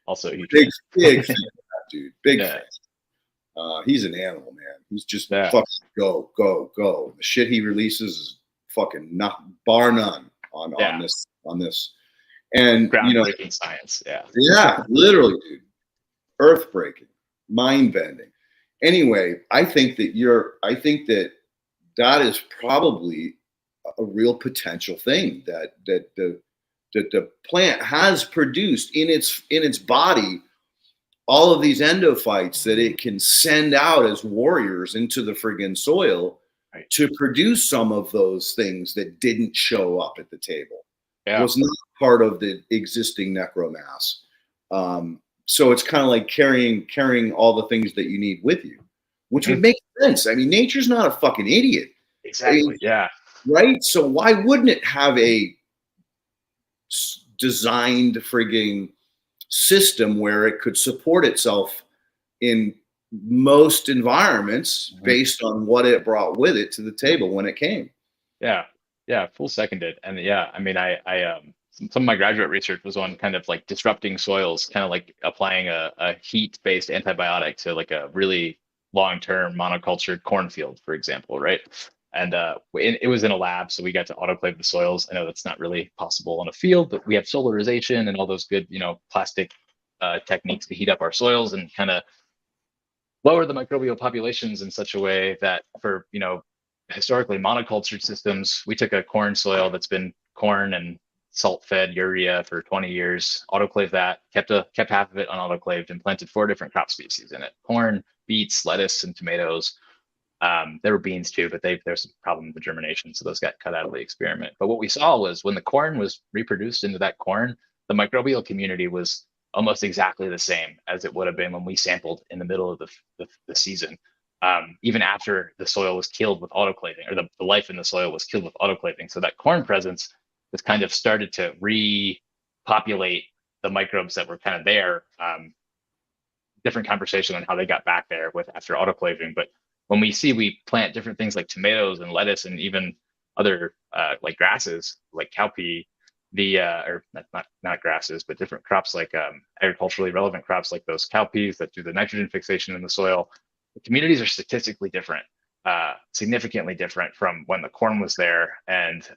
Also, big fan of that dude. Big fan. He's an animal, man. He's just fucking go. The shit he releases is fucking not bar none on this. And groundbreaking science. Yeah, literally, dude. Earth breaking, mind bending. Anyway, I think that is probably a real potential thing that the plant has produced in its body all of these endophytes that it can send out as warriors into the friggin' soil to produce some of those things that didn't show up at the table. Was not part of the existing necromass. So it's kind of like carrying all the things that you need with you, which would make sense. I mean, nature's not a fucking idiot. Exactly. Right? So why wouldn't it have a designed frigging system where it could support itself in most environments based on what it brought with it to the table when it came? Full seconded. And I mean, I some of my graduate research was on kind of like disrupting soils, kind of like applying a heat-based antibiotic to like a really long-term monocultured cornfield, for example, right? And it was in a lab, so we got to autoclave the soils. I know that's not really possible on a field, but we have solarization and all those good, plastic techniques to heat up our soils and kind of lower the microbial populations in such a way that for, historically monocultured systems, we took a corn soil that's been corn and salt fed urea for 20 years, autoclaved that, kept half of it unautoclaved, and planted 4 different crop species in it: corn, beets, lettuce, and tomatoes. There were beans too, but there's a problem with the germination, so those got cut out of the experiment. But what we saw was when the corn was reproduced into that corn, the microbial community was almost exactly the same as it would have been when we sampled in the middle of the season. Even after the soil was killed with autoclaving, or the life in the soil was killed with autoclaving. So that corn presence was kind of started to repopulate the microbes that were kind of there. Different conversation on how they got back there with after autoclaving. But when we plant different things like tomatoes and lettuce and even other like grasses, like cowpea, or not grasses, but different crops like agriculturally relevant crops like those cowpeas that do the nitrogen fixation in the soil, the communities are statistically different, significantly different from when the corn was there. And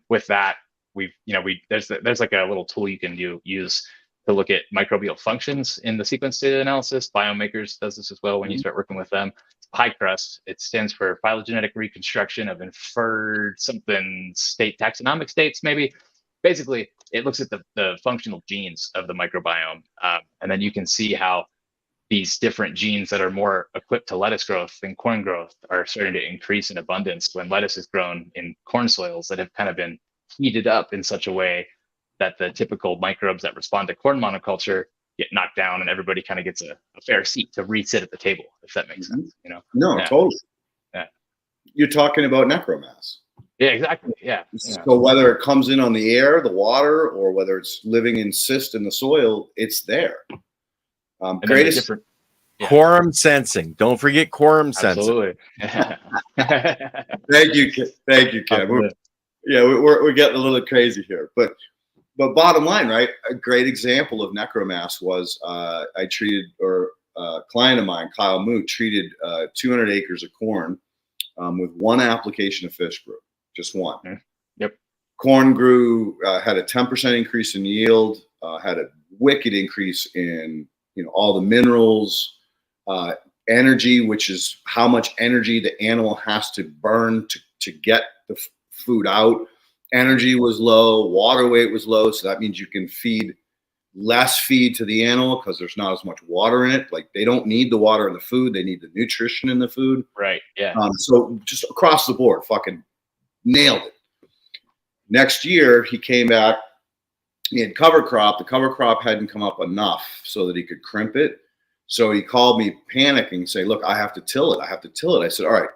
with that, there's like a little tool you can use to look at microbial functions in the sequence data analysis. Biomakers does this as well when you start working with them. PyCrust, it stands for phylogenetic reconstruction of inferred something state, taxonomic states maybe. Basically, it looks at the functional genes of the microbiome, and then you can see how these different genes that are more equipped to lettuce growth than corn growth are starting to increase in abundance when lettuce is grown in corn soils that have kind of been heated up in such a way that the typical microbes that respond to corn monoculture get knocked down, and everybody kind of gets a fair seat to re-sit at the table, if that makes sense. No, Yeah. totally. Yeah. You're talking about necromass. Yeah, exactly. Yeah. So whether it comes in on the air, the water, or whether it's living in cyst in the soil, it's there. Greatest different quorum sensing. Don't forget quorum sensing. Absolutely. Thank you, Ken. We're getting a little crazy here, but bottom line, right? A great example of necromass was I treated, or a client of mine, Kyle Moot, treated 200 acres of corn with one application of fish brew, just one. Yep. Corn grew, had a 10% increase in yield, had a wicked increase in all the minerals, energy, which is how much energy the animal has to burn to get the food out. Energy was low, water weight was low, so that means you can feed less feed to the animal because there's not as much water in it. Like, they don't need the water in the food, they need the nutrition in the food. Right. Yeah. So just across the board, fucking nailed it. Next year, he came back. He had cover crop. The cover crop hadn't come up enough so that he could crimp it. So he called me panicking, saying, "Look, I have to till it. I have to till it." I said, "All right,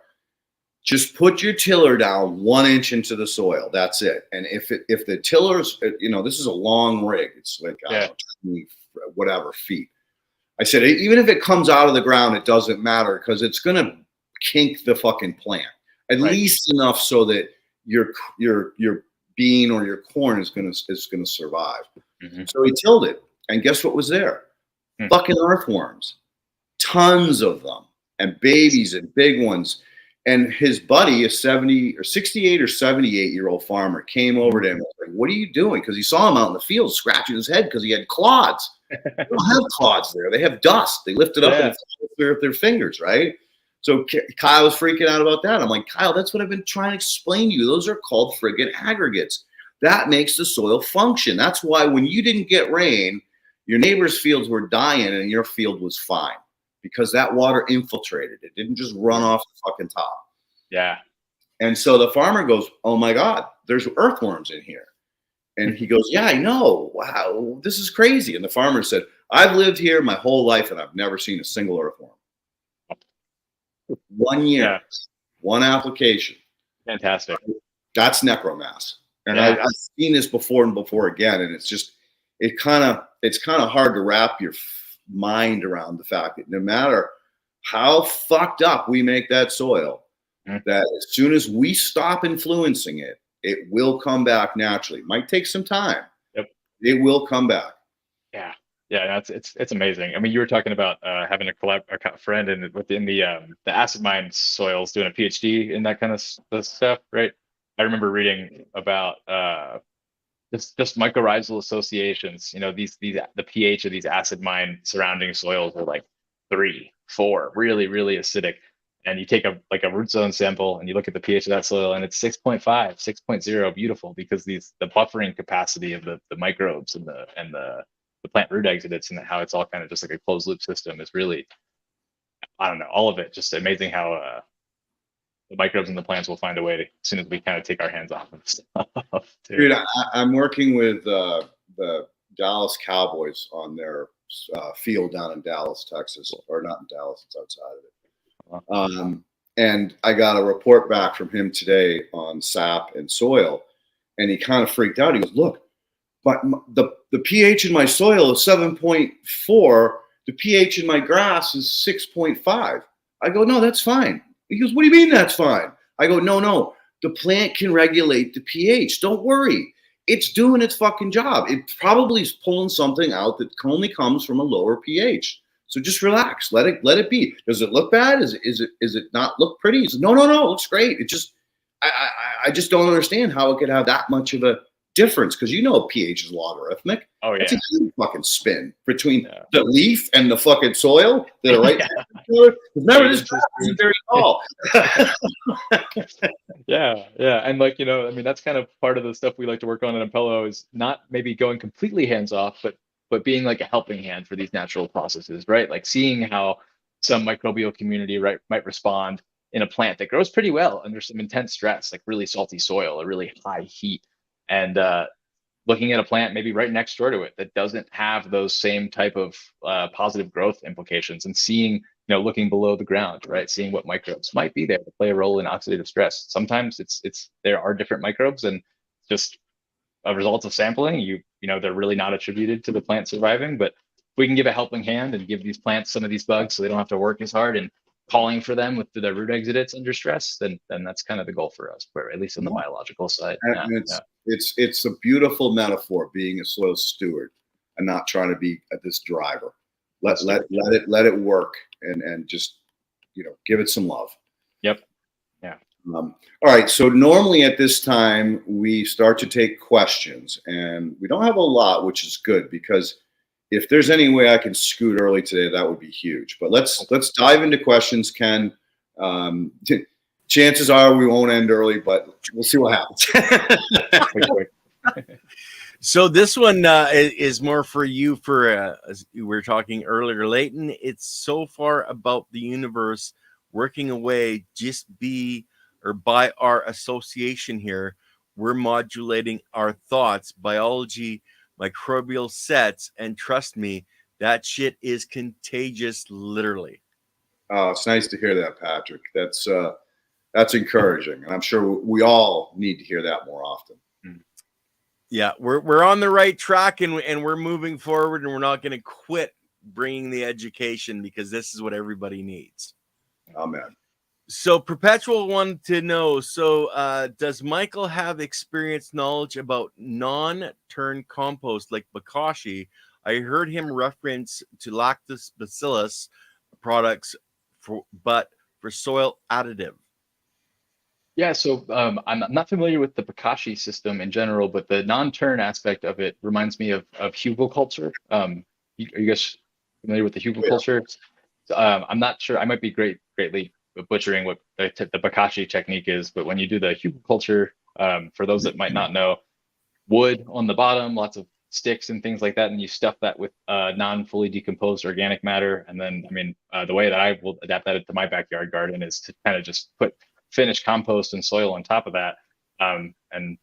just put your tiller down 1 inch into the soil. That's it. And if the tiller's, this is a long rig. It's like, I don't know, 20 whatever feet. I said, even if it comes out of the ground, it doesn't matter because it's going to kink the fucking plant at least enough so that your bean or your corn is going to survive." Mm-hmm. So he tilled it, and guess what was there? Fucking earthworms, tons of them, and babies and big ones. And his buddy, a 68 or 78-year-old farmer, came over to him and was like, "What are you doing?" Because he saw him out in the field scratching his head because he had clods. They don't have clods there. They have dust. They lift it up and with their fingers, right? So Kyle was freaking out about that. I'm like, "Kyle, that's what I've been trying to explain to you. Those are called friggin' aggregates. That makes the soil function. That's why when you didn't get rain, your neighbor's fields were dying and your field was fine. Because that water infiltrated. It didn't just run off the fucking top." Yeah. And so the farmer goes, "Oh my God, there's earthworms in here." And he goes, "Yeah, I know. Wow, this is crazy." And the farmer said, "I've lived here my whole life and I've never seen a single earthworm." 1 year, one application. Fantastic. That's necromass. And I've seen this before and before again. And it's kind of hard to wrap your mind around the fact that no matter how fucked up we make that soil, that as soon as we stop influencing it, it will come back naturally. It might take some time. Yep. It will come back. Yeah, it's amazing. I mean, you were talking about having a friend within the acid mine soils doing a PhD in that kind of stuff, right? I remember reading about just mycorrhizal associations. These the pH of these acid mine surrounding soils are like 3, 4, really, really acidic. And you take a root zone sample and you look at the pH of that soil and it's 6.5, 6.0, beautiful, because the buffering capacity of the microbes and the plant root exudates and how it's all kind of just like a closed loop system is really, I don't know, all of it just amazing how the microbes and the plants will find a way to, as soon as we kind of take our hands off of stuff too. Dude, I'm working with the Dallas Cowboys on their field down in Dallas, Texas, or not in Dallas, it's outside of it. And I got a report back from him today on sap and soil, and he kind of freaked out. He goes, "Look, but the pH in my soil is 7.4. The pH in my grass is 6.5. I go, "No, that's fine." He goes, "What do you mean that's fine?" I go, No. The plant can regulate the pH. Don't worry. It's doing its fucking job. It probably is pulling something out that only comes from a lower pH. So just relax. Let it be. Does it look bad? Is it not look pretty? He said, No. It looks great. It just I just don't understand how it could have that much of a difference, because pH is logarithmic. Oh yeah, that's a huge fucking spin between the leaf and the fucking soil that are right next to each other. Remember, this grass isn't very tall. Yeah, and that's kind of part of the stuff we like to work on at Impello, is not maybe going completely hands off, but being like a helping hand for these natural processes, right? Like seeing how some microbial community might respond in a plant that grows pretty well under some intense stress, like really salty soil or really high heat, and looking at a plant maybe right next door to it that doesn't have those same type of positive growth implications, and seeing, looking below the ground, right? Seeing what microbes might be there to play a role in oxidative stress. Sometimes there are different microbes, and just a result of sampling, they're really not attributed to the plant surviving. But if we can give a helping hand and give these plants some of these bugs so they don't have to work as hard and calling for them with their root exudates under stress, then that's kind of the goal for us, at least on the biological side. And it's a beautiful metaphor, being a soil steward and not trying to be this driver. Let it work, and just give it some love. Yep. Yeah. All right. So normally at this time we start to take questions, and we don't have a lot, which is good, because if there's any way I can scoot early today, that would be huge. But let's dive into questions, Ken. Chances are we won't end early, but we'll see what happens. So this one is more for you. As we were talking earlier, Leighton, it's so far about the universe working away just by our association here. We're modulating our thoughts, biology, microbial sets, and trust me, that shit is contagious, literally. Oh, it's nice to hear that, Patrick. That's encouraging, and I'm sure we all need to hear that more often. Yeah, we're on the right track, and we're moving forward, and we're not going to quit bringing the education, because this is what everybody needs. Amen. So Perpetual wanted to know, does Michael have experience knowledge about non-turn compost like bokashi? I heard him reference to lactobacillus products for soil additive. Yeah, so I'm not familiar with the bokashi system in general, but the non-turn aspect of it reminds me of hugelkultur. Are you guys familiar with the hugelkulture? I'm not sure. I might be greatly butchering what the bokashi technique is, but when you do the hugelkulture, for those that might not know, wood on the bottom, lots of sticks and things like that, and you stuff that with non-fully decomposed organic matter. And then, the way that I will adapt that into my backyard garden is to kind of just put finished compost and soil on top of that. And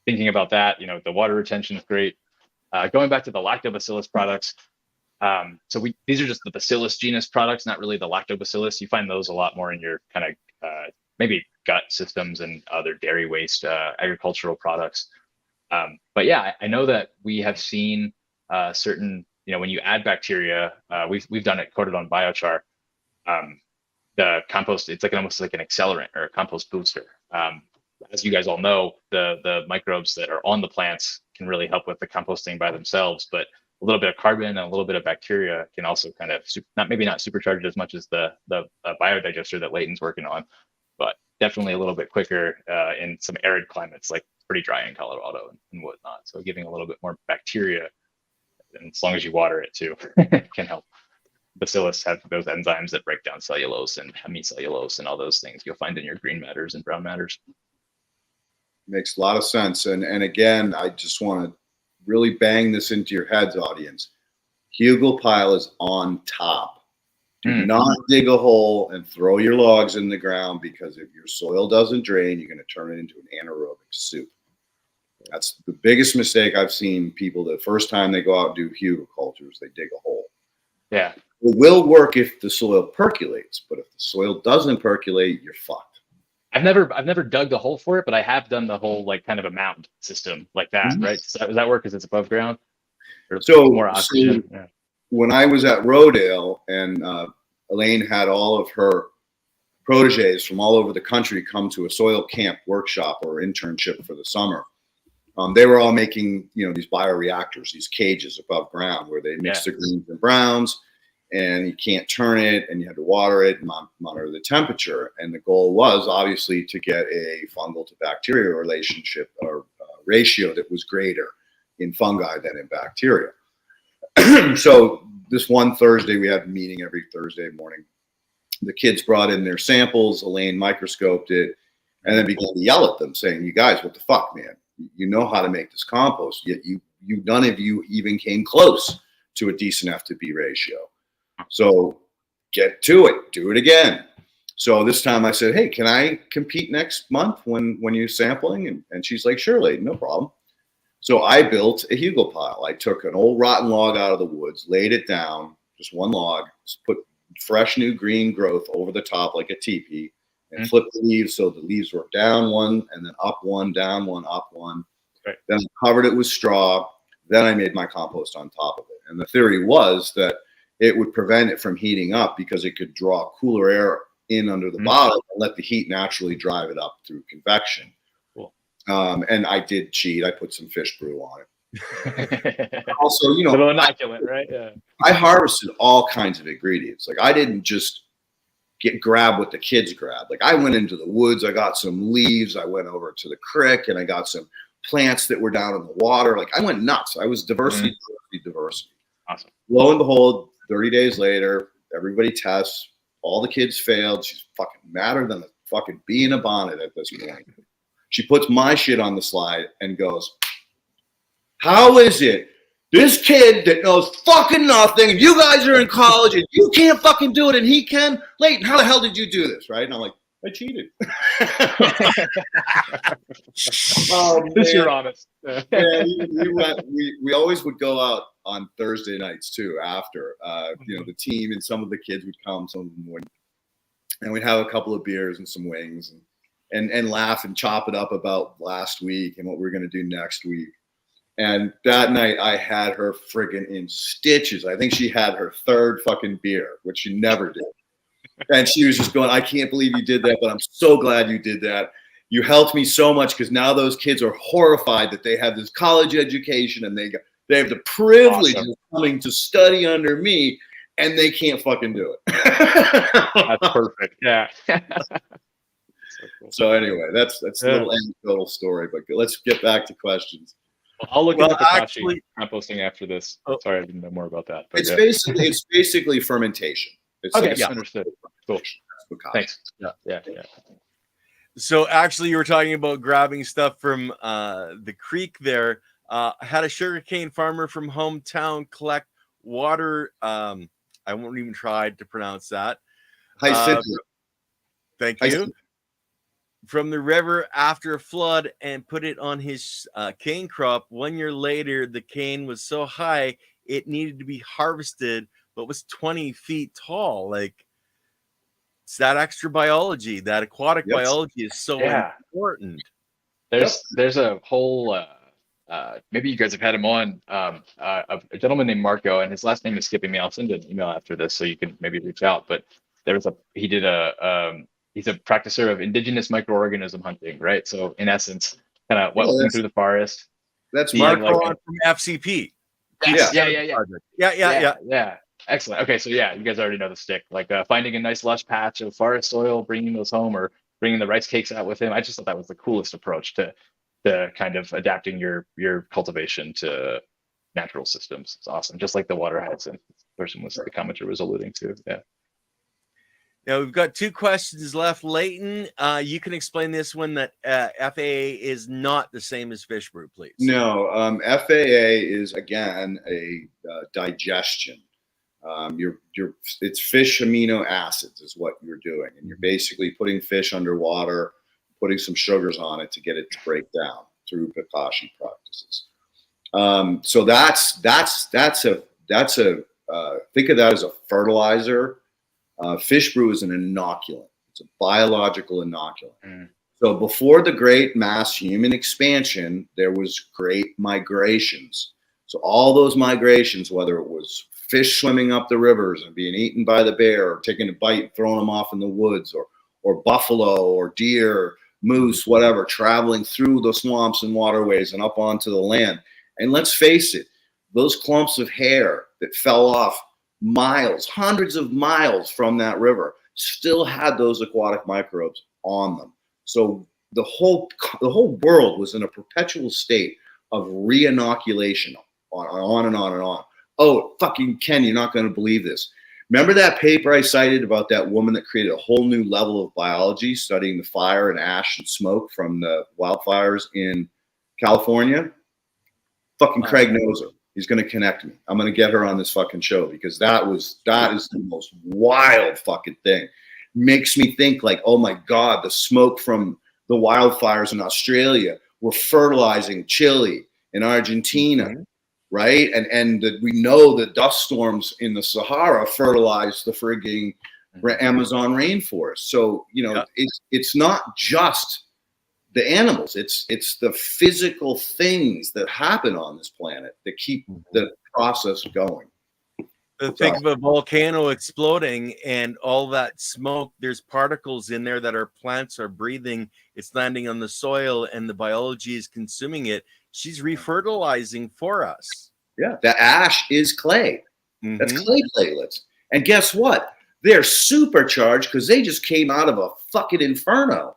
thinking about that, the water retention is great. Going back to the lactobacillus products, these are just the bacillus genus products, not really the lactobacillus. You find those a lot more in your kind of maybe gut systems and other dairy waste agricultural products. But yeah, I know that we have seen certain, when you add bacteria, we've done it coated on biochar. The compost, it's almost like an accelerant or a compost booster. As you guys all know, the microbes that are on the plants can really help with the composting by themselves, but a little bit of carbon and a little bit of bacteria can also kind of not supercharge it as much as the biodigester that Leighton's working on, but definitely a little bit quicker in some arid climates, like pretty dry in Colorado and whatnot. So giving a little bit more bacteria, and as long as you water it too, can help. Bacillus have those enzymes that break down cellulose and hemicellulose and all those things you'll find in your green matters and brown matters. Makes a lot of sense. And again, I just want to really bang this into your heads, audience. Hugel pile is on top. Do not dig a hole and throw your logs in the ground, because if your soil doesn't drain, you're going to turn it into an anaerobic soup. That's the biggest mistake I've seen people, the first time they go out and do hugel cultures, they dig a hole. Yeah. It will work if the soil percolates, but if the soil doesn't percolate, you're fucked. I've never dug the hole for it, but I have done the whole like kind of a mound system like that, right? Does that work because it's above ground? Or So, more oxygen? Yeah. When I was at Rodale and Elaine had all of her proteges from all over the country come to a soil camp workshop or internship for the summer, they were all making, these bioreactors, these cages above ground where they mix the greens and browns, and you can't turn it, and you had to water it and monitor the temperature. And the goal was obviously to get a fungal to bacterial relationship or ratio that was greater in fungi than in bacteria. So this one Thursday, we had a meeting every Thursday morning. The kids brought in their samples, Elaine microscoped it, and then began to yell at them saying, "You guys, what the fuck, man? You know how to make this compost, yet none of you even came close to a decent F to B ratio. So get to it, do it again." So this time I said, "Hey, can I compete next month when you're sampling?" And she's like, "Sure, lady, no problem." So I built a hugel pile. I took an old rotten log out of the woods, laid it down, just one log, put fresh new green growth over the top like a teepee, and flipped the leaves so the leaves were down one and then up one, down one, up one. Right. Then I covered it with straw. Then I made my compost on top of it. And the theory was that it would prevent it from heating up because it could draw cooler air in under the bottom and let the heat naturally drive it up through convection. Cool. And I did cheat. I put some fish brew on it. Also, a little inoculant, right? Yeah. I harvested all kinds of ingredients. Like I didn't just grab what the kids grabbed. Like I went into the woods, I got some leaves, I went over to the creek, and I got some plants that were down in the water. Like I went nuts. I was diversity. Awesome. Lo and behold, 30 days later, everybody tests. All the kids failed. She's fucking madder than a fucking bee in a bonnet at this point. She puts my shit on the slide and goes, "How is it this kid that knows fucking nothing, and you guys are in college, and you can't fucking do it, and he can? Leighton, how the hell did you do this?" Right? And I'm like, "I cheated." Oh, You're honest. Yeah, we always would go out on Thursday nights too. After the team and some of the kids would come, some of them wouldn't, and we'd have a couple of beers and some wings and laugh and chop it up about last week and what we're going to do next week. And that night I had her friggin' in stitches. I think she had her third fucking beer, which she never did. And she was just going, "I can't believe you did that, but I'm so glad you did that. You helped me so much, because now those kids are horrified that they have this college education and they have the privilege of coming to study under me, and they can't fucking do it." That's perfect. Yeah. So anyway, that's a little anecdotal story, but let's get back to questions. Well, I'll look into the composting after this. Sorry, I didn't know more about that. But It's basically fermentation. It's okay, understood. Cool. Thanks. Yeah. So actually, you were talking about grabbing stuff from the creek there. I had a sugarcane farmer from hometown collect water. I won't even try to pronounce that. Thank you. From the river after a flood and put it on his cane crop. 1 year later, the cane was so high it needed to be harvested, but was 20 feet tall. Like, it's that extra biology, that aquatic biology is so important. There's a whole maybe you guys have had him on, a gentleman named Marco, and his last name is skipping me. I'll send an email after this so you can maybe reach out. But he's a practicer of indigenous microorganism hunting, right? So in essence, kind of walking through the forest. That's Marco from FCP. Yeah. Excellent. Okay, so you guys already know the stick. Like finding a nice lush patch of forest soil, bringing those home, or bringing the rice cakes out with him. I just thought that was the coolest approach to kind of adapting your cultivation to natural systems. It's awesome, just like the water hyacinth person was the commenter was alluding to. Yeah. Now we've got 2 questions left. Leighton, you can explain this one, that FAA is not the same as fish brew, please. No, FAA is again a digestion. It's fish amino acids is what you're doing, and you're basically putting fish underwater, putting some sugars on it to get it to break down through Bokashi practices. So that's a think of that as a fertilizer. Fish brew is an inoculant. It's a biological inoculant. Mm. So before the great mass human expansion, there was great migrations. So all those migrations, whether it was fish swimming up the rivers and being eaten by the bear, or taking a bite and throwing them off in the woods, or buffalo or deer, moose, whatever, traveling through the swamps and waterways and up onto the land. And let's face it, those clumps of hair that fell off miles, hundreds of miles from that river, still had those aquatic microbes on them. So the whole world was in a perpetual state of re-inoculation, on and on and on. Oh, fucking Ken, you're not going to believe this. Remember that paper I cited about that woman that created a whole new level of biology, studying the fire and ash and smoke from the wildfires in California? Fucking Craig knows her. He's going to connect me. I'm going to get her on this fucking show, because that is the most wild fucking thing. Makes me think like, oh my God, the smoke from the wildfires in Australia were fertilizing Chile and Argentina, right? And we know the dust storms in the Sahara fertilize the frigging Amazon rainforest. So, it's not just the animals, it's the physical things that happen on this planet that keep the process going. Think of a volcano exploding and all that smoke. There's particles in there that our plants are breathing. It's landing on the soil and the biology is consuming it. She's refertilizing for us. Yeah, the ash is clay. That's clay platelets. And guess what? They're supercharged because they just came out of a fucking inferno.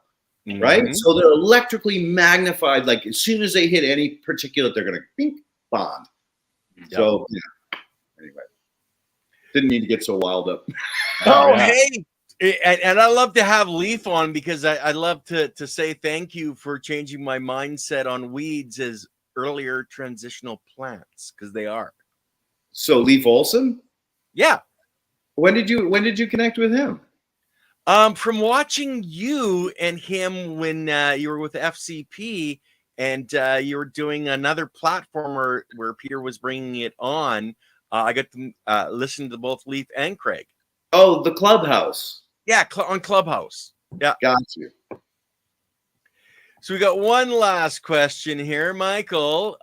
Right? So they're electrically magnified. Like as soon as they hit any particulate, they're going to bink, bond. Yep. So, yeah. Anyway, didn't need to get so wild up. Hey. And I love to have Leaf on, because I love to say thank you for changing my mindset on weeds as earlier transitional plants, because they are. So Leaf Olson? Yeah. When did you connect with him? From watching you and him when you were with FCP, and you were doing another platform where Peter was bringing it on. I got to listen to both Leaf and Craig. Oh, the Clubhouse. Yeah, on Clubhouse. Yeah. Got you. So we got one last question here. Michael,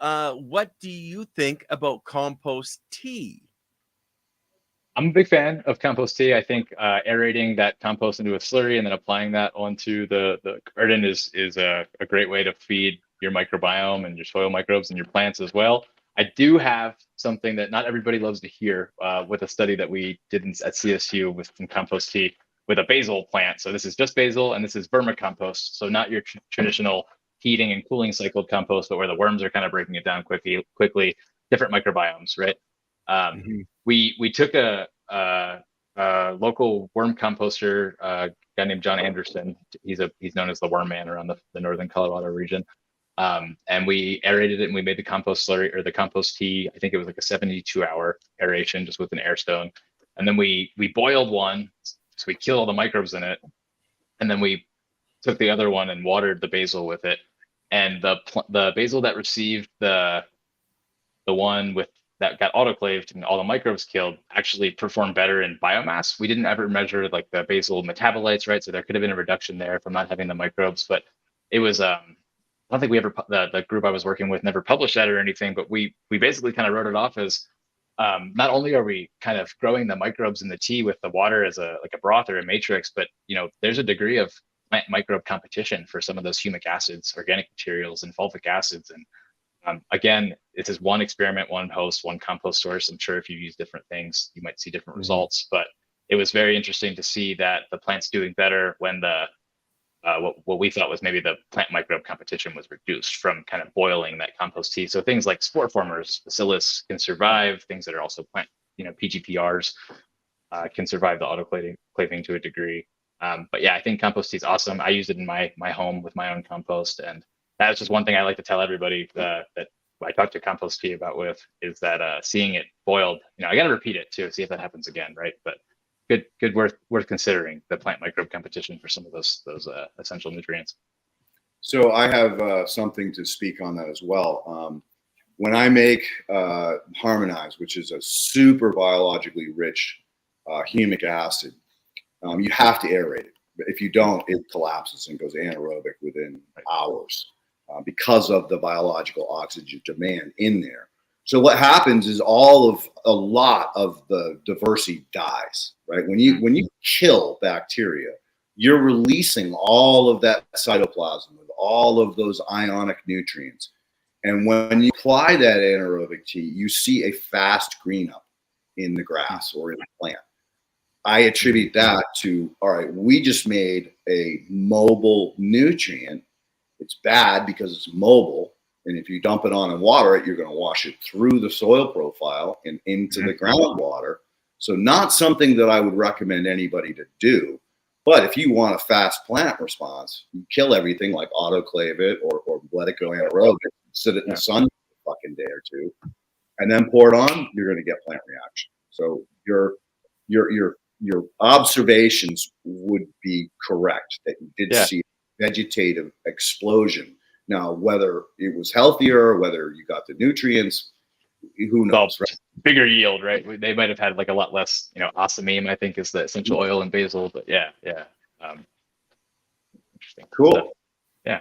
what do you think about compost tea? I'm a big fan of compost tea. I think aerating that compost into a slurry and then applying that onto the garden is a great way to feed your microbiome and your soil microbes and your plants as well. I do have something that not everybody loves to hear with a study that we did at CSU with some compost tea with a basil plant. So this is just basil, and this is vermicompost. So not your traditional heating and cooling cycled compost, but where the worms are kind of breaking it down quickly, different microbiomes, right? We took a local worm composter, a guy named John Anderson. He's known as the worm man around the northern Colorado region. And we aerated it, and we made the compost slurry, or the compost tea. I think it was like a 72-hour aeration just with an air stone. And then we boiled one, so we killed all the microbes in it. And then we took the other one and watered the basil with it. And the basil that received the one that got autoclaved and all the microbes killed actually performed better in biomass. We didn't ever measure like the basil metabolites, right? So there could have been a reduction there from not having the microbes, but it was, I don't think we ever, the group I was working with never published that or anything, but we basically kind of wrote it off as not only are we kind of growing the microbes in the tea with the water as a broth or a matrix, but there's a degree of plant microbe competition for some of those humic acids, organic materials, and fulvic acids. And again, this is one experiment, one host, one compost source. I'm sure if you use different things, you might see different results, but it was very interesting to see that the plant's doing better when the what we thought was maybe the plant microbe competition was reduced from kind of boiling that compost tea. So things like spore formers, bacillus can survive. Things that are also plant, PGPRs can survive the autoclaving to a degree. But yeah, I think compost tea is awesome. I use it in my home with my own compost, and that's just one thing I like to tell everybody that I talk to compost tea about is that seeing it boiled. I got to repeat it too, see if that happens again, right? But good worth considering the plant microbe competition for some of those essential nutrients. So I have something to speak on that as well. When I make Harmonize, which is a super biologically rich humic acid, you have to aerate it. If you don't, it collapses and goes anaerobic within hours because of the biological oxygen demand in there. So what happens is a lot of the diversity dies, right? When you kill bacteria, you're releasing all of that cytoplasm with all of those ionic nutrients. And when you apply that anaerobic tea, you see a fast green up in the grass or in the plant. I attribute that to, all right, we just made a mobile nutrient. It's bad because it's mobile. And if you dump it on and water it, you're going to wash it through the soil profile and into the groundwater. So not something that I would recommend anybody to do. But if you want a fast plant response, you kill everything, like autoclave it or let it go anaerobic, sit it in the sun for a fucking day or two, and then pour it on, you're going to get plant reaction. So your observations would be correct that you did see vegetative explosion. Now, whether it was healthier, whether you got the nutrients, who knows, right? Bigger yield, right? They might have had like a lot less, osamine, I think is the essential oil in basil, but yeah. Interesting. Cool. So, yeah.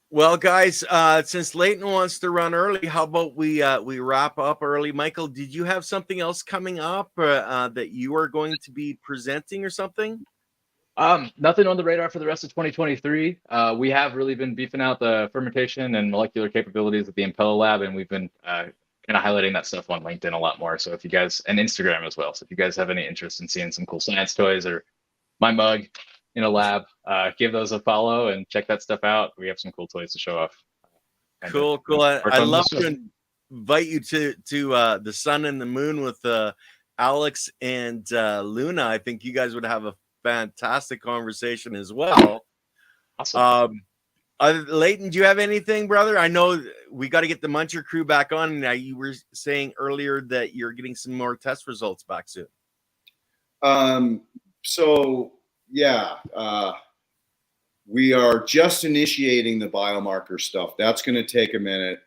Well, guys, since Leighton wants to run early, how about we wrap up early? Michael, did you have something else coming up that you are going to be presenting or something? Nothing on the radar for the rest of 2023. We have really been beefing out the fermentation and molecular capabilities of the Impello lab, and we've been kind of highlighting that stuff on LinkedIn a lot more. So if you guys, and Instagram as well. So if you guys have any interest in seeing some cool science toys or my mug in a lab, give those a follow and check that stuff out. We have some cool toys to show off. Cool. I love to invite you to the sun and the moon with Alex and Luna. I think you guys would have a fantastic conversation as well. Awesome. Leighton, do you have anything, brother? I know we got to get the Muncher crew back on. Now, you were saying earlier that you're getting some more test results back soon. We are just initiating the biomarker stuff. That's going to take a minute.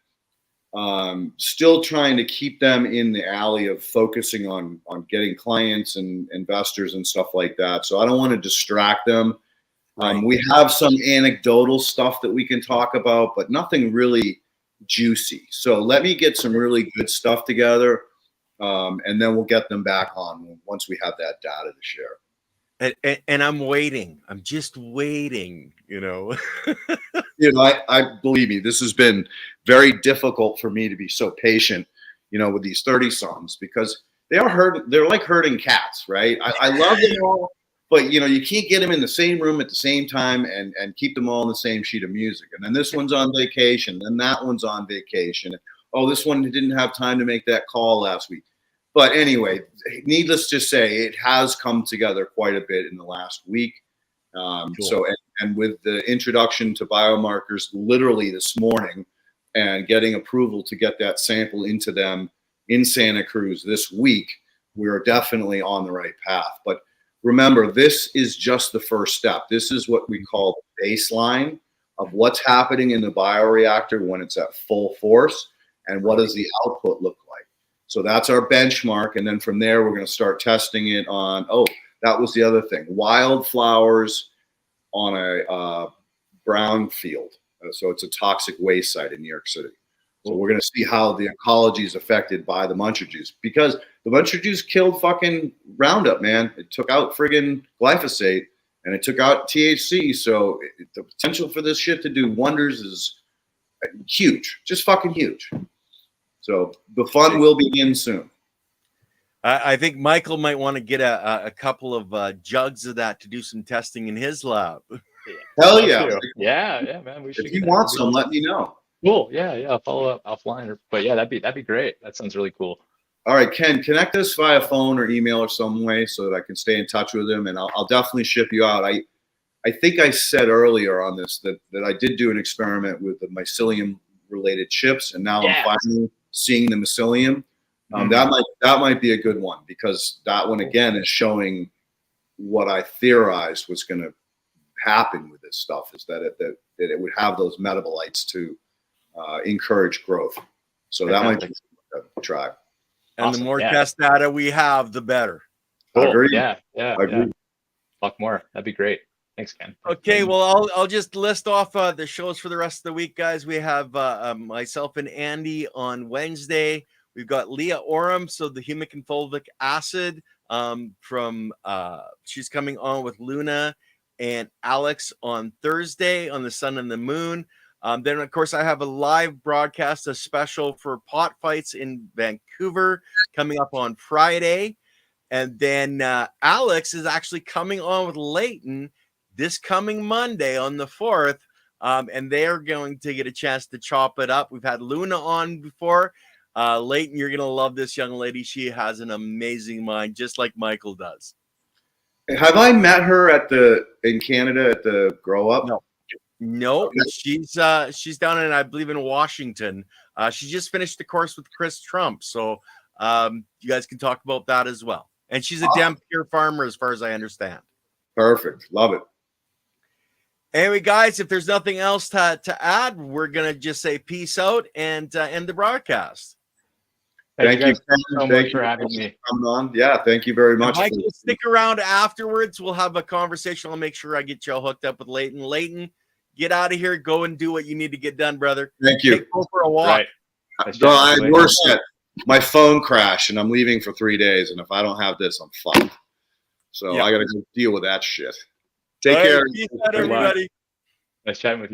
Still trying to keep them in the alley of focusing on getting clients and investors and stuff like that. So I don't want to distract them. Right. We have some anecdotal stuff that we can talk about, but nothing really juicy. So let me get some really good stuff together, and then we'll get them back on once we have that data to share. And I'm waiting. I'm just waiting, I believe me, this has been very difficult for me to be so patient, with these 30-somethings, because they're like herding cats, right? I love them all, but you can't get them in the same room at the same time and keep them all in the same sheet of music. And then this one's on vacation, then that one's on vacation. Oh, this one didn't have time to make that call last week. But anyway, needless to say, it has come together quite a bit in the last week. Cool. So, and with the introduction to biomarkers literally this morning and getting approval to get that sample into them in Santa Cruz this week, we're definitely on the right path. But remember, this is just the first step. This is what we call the baseline of what's happening in the bioreactor when it's at full force and what does the output look like. So that's our benchmark. And then from there, we're going to start testing it on, that was the other thing, wildflowers on a brown field. So it's a toxic waste site in New York City. So we're going to see how the ecology is affected by the Muncher juice, because the Muncher juice killed fucking Roundup, man. It took out friggin' glyphosate and it took out THC. So the potential for this shit to do wonders is huge, just fucking huge. So the fun will begin soon. I think Michael might want to get a couple of jugs of that to do some testing in his lab. Hell yeah. Yeah, man. We should If get you that. want some, let me know. Cool. Yeah. I'll follow up offline. But yeah, that'd be great. That sounds really cool. All right, Ken, connect us via phone or email or some way so that I can stay in touch with him, and I'll definitely ship you out. I think I said earlier on this that I did do an experiment with the mycelium-related chips, and now I'm finally seeing the mycelium. That might be a good one, because that one again is showing what I theorized was going to happen with this stuff, is that it would have those metabolites to encourage growth. So that might be a try. And the more test data we have, the better. Cool. Agreed. Yeah. Talk more. That'd be great. Thanks, Ken. Okay, well, I'll just list off the shows for the rest of the week, guys. We have myself and Andy on Wednesday. We've got Leah Oram, so the humic and fulvic acid from she's coming on with Luna and Alex on Thursday on the Sun and the Moon. Then, of course, I have a live broadcast, a special for pot fights in Vancouver coming up on Friday. And then Alex is actually coming on with Leighton this coming Monday on the 4th. And they're going to get a chance to chop it up. We've had Luna on before. Leighton, you're going to love this young lady. She has an amazing mind, just like Michael does. Have I met her in Canada at the Grow Up? No, she's down in, I believe, in Washington. She just finished the course with Chris Trump, so you guys can talk about that as well. And she's a Dampier farmer, as far as I understand. Perfect, love it. Anyway, guys, if there's nothing else to add, we're gonna just say peace out and end the broadcast. Thank you so much for having me. Coming on. Yeah, thank you very much. Michael, stick around afterwards. We'll have a conversation. I'll make sure I get you all hooked up with Leighton. Leighton, get out of here. Go and do what you need to get done, brother. Thank you. Go for a walk. Right. Worse yet, my phone crashed and I'm leaving for 3 days. And if I don't have this, I'm fucked. So I got to go deal with that shit. Take care. Peace out, everybody. Nice chatting with you.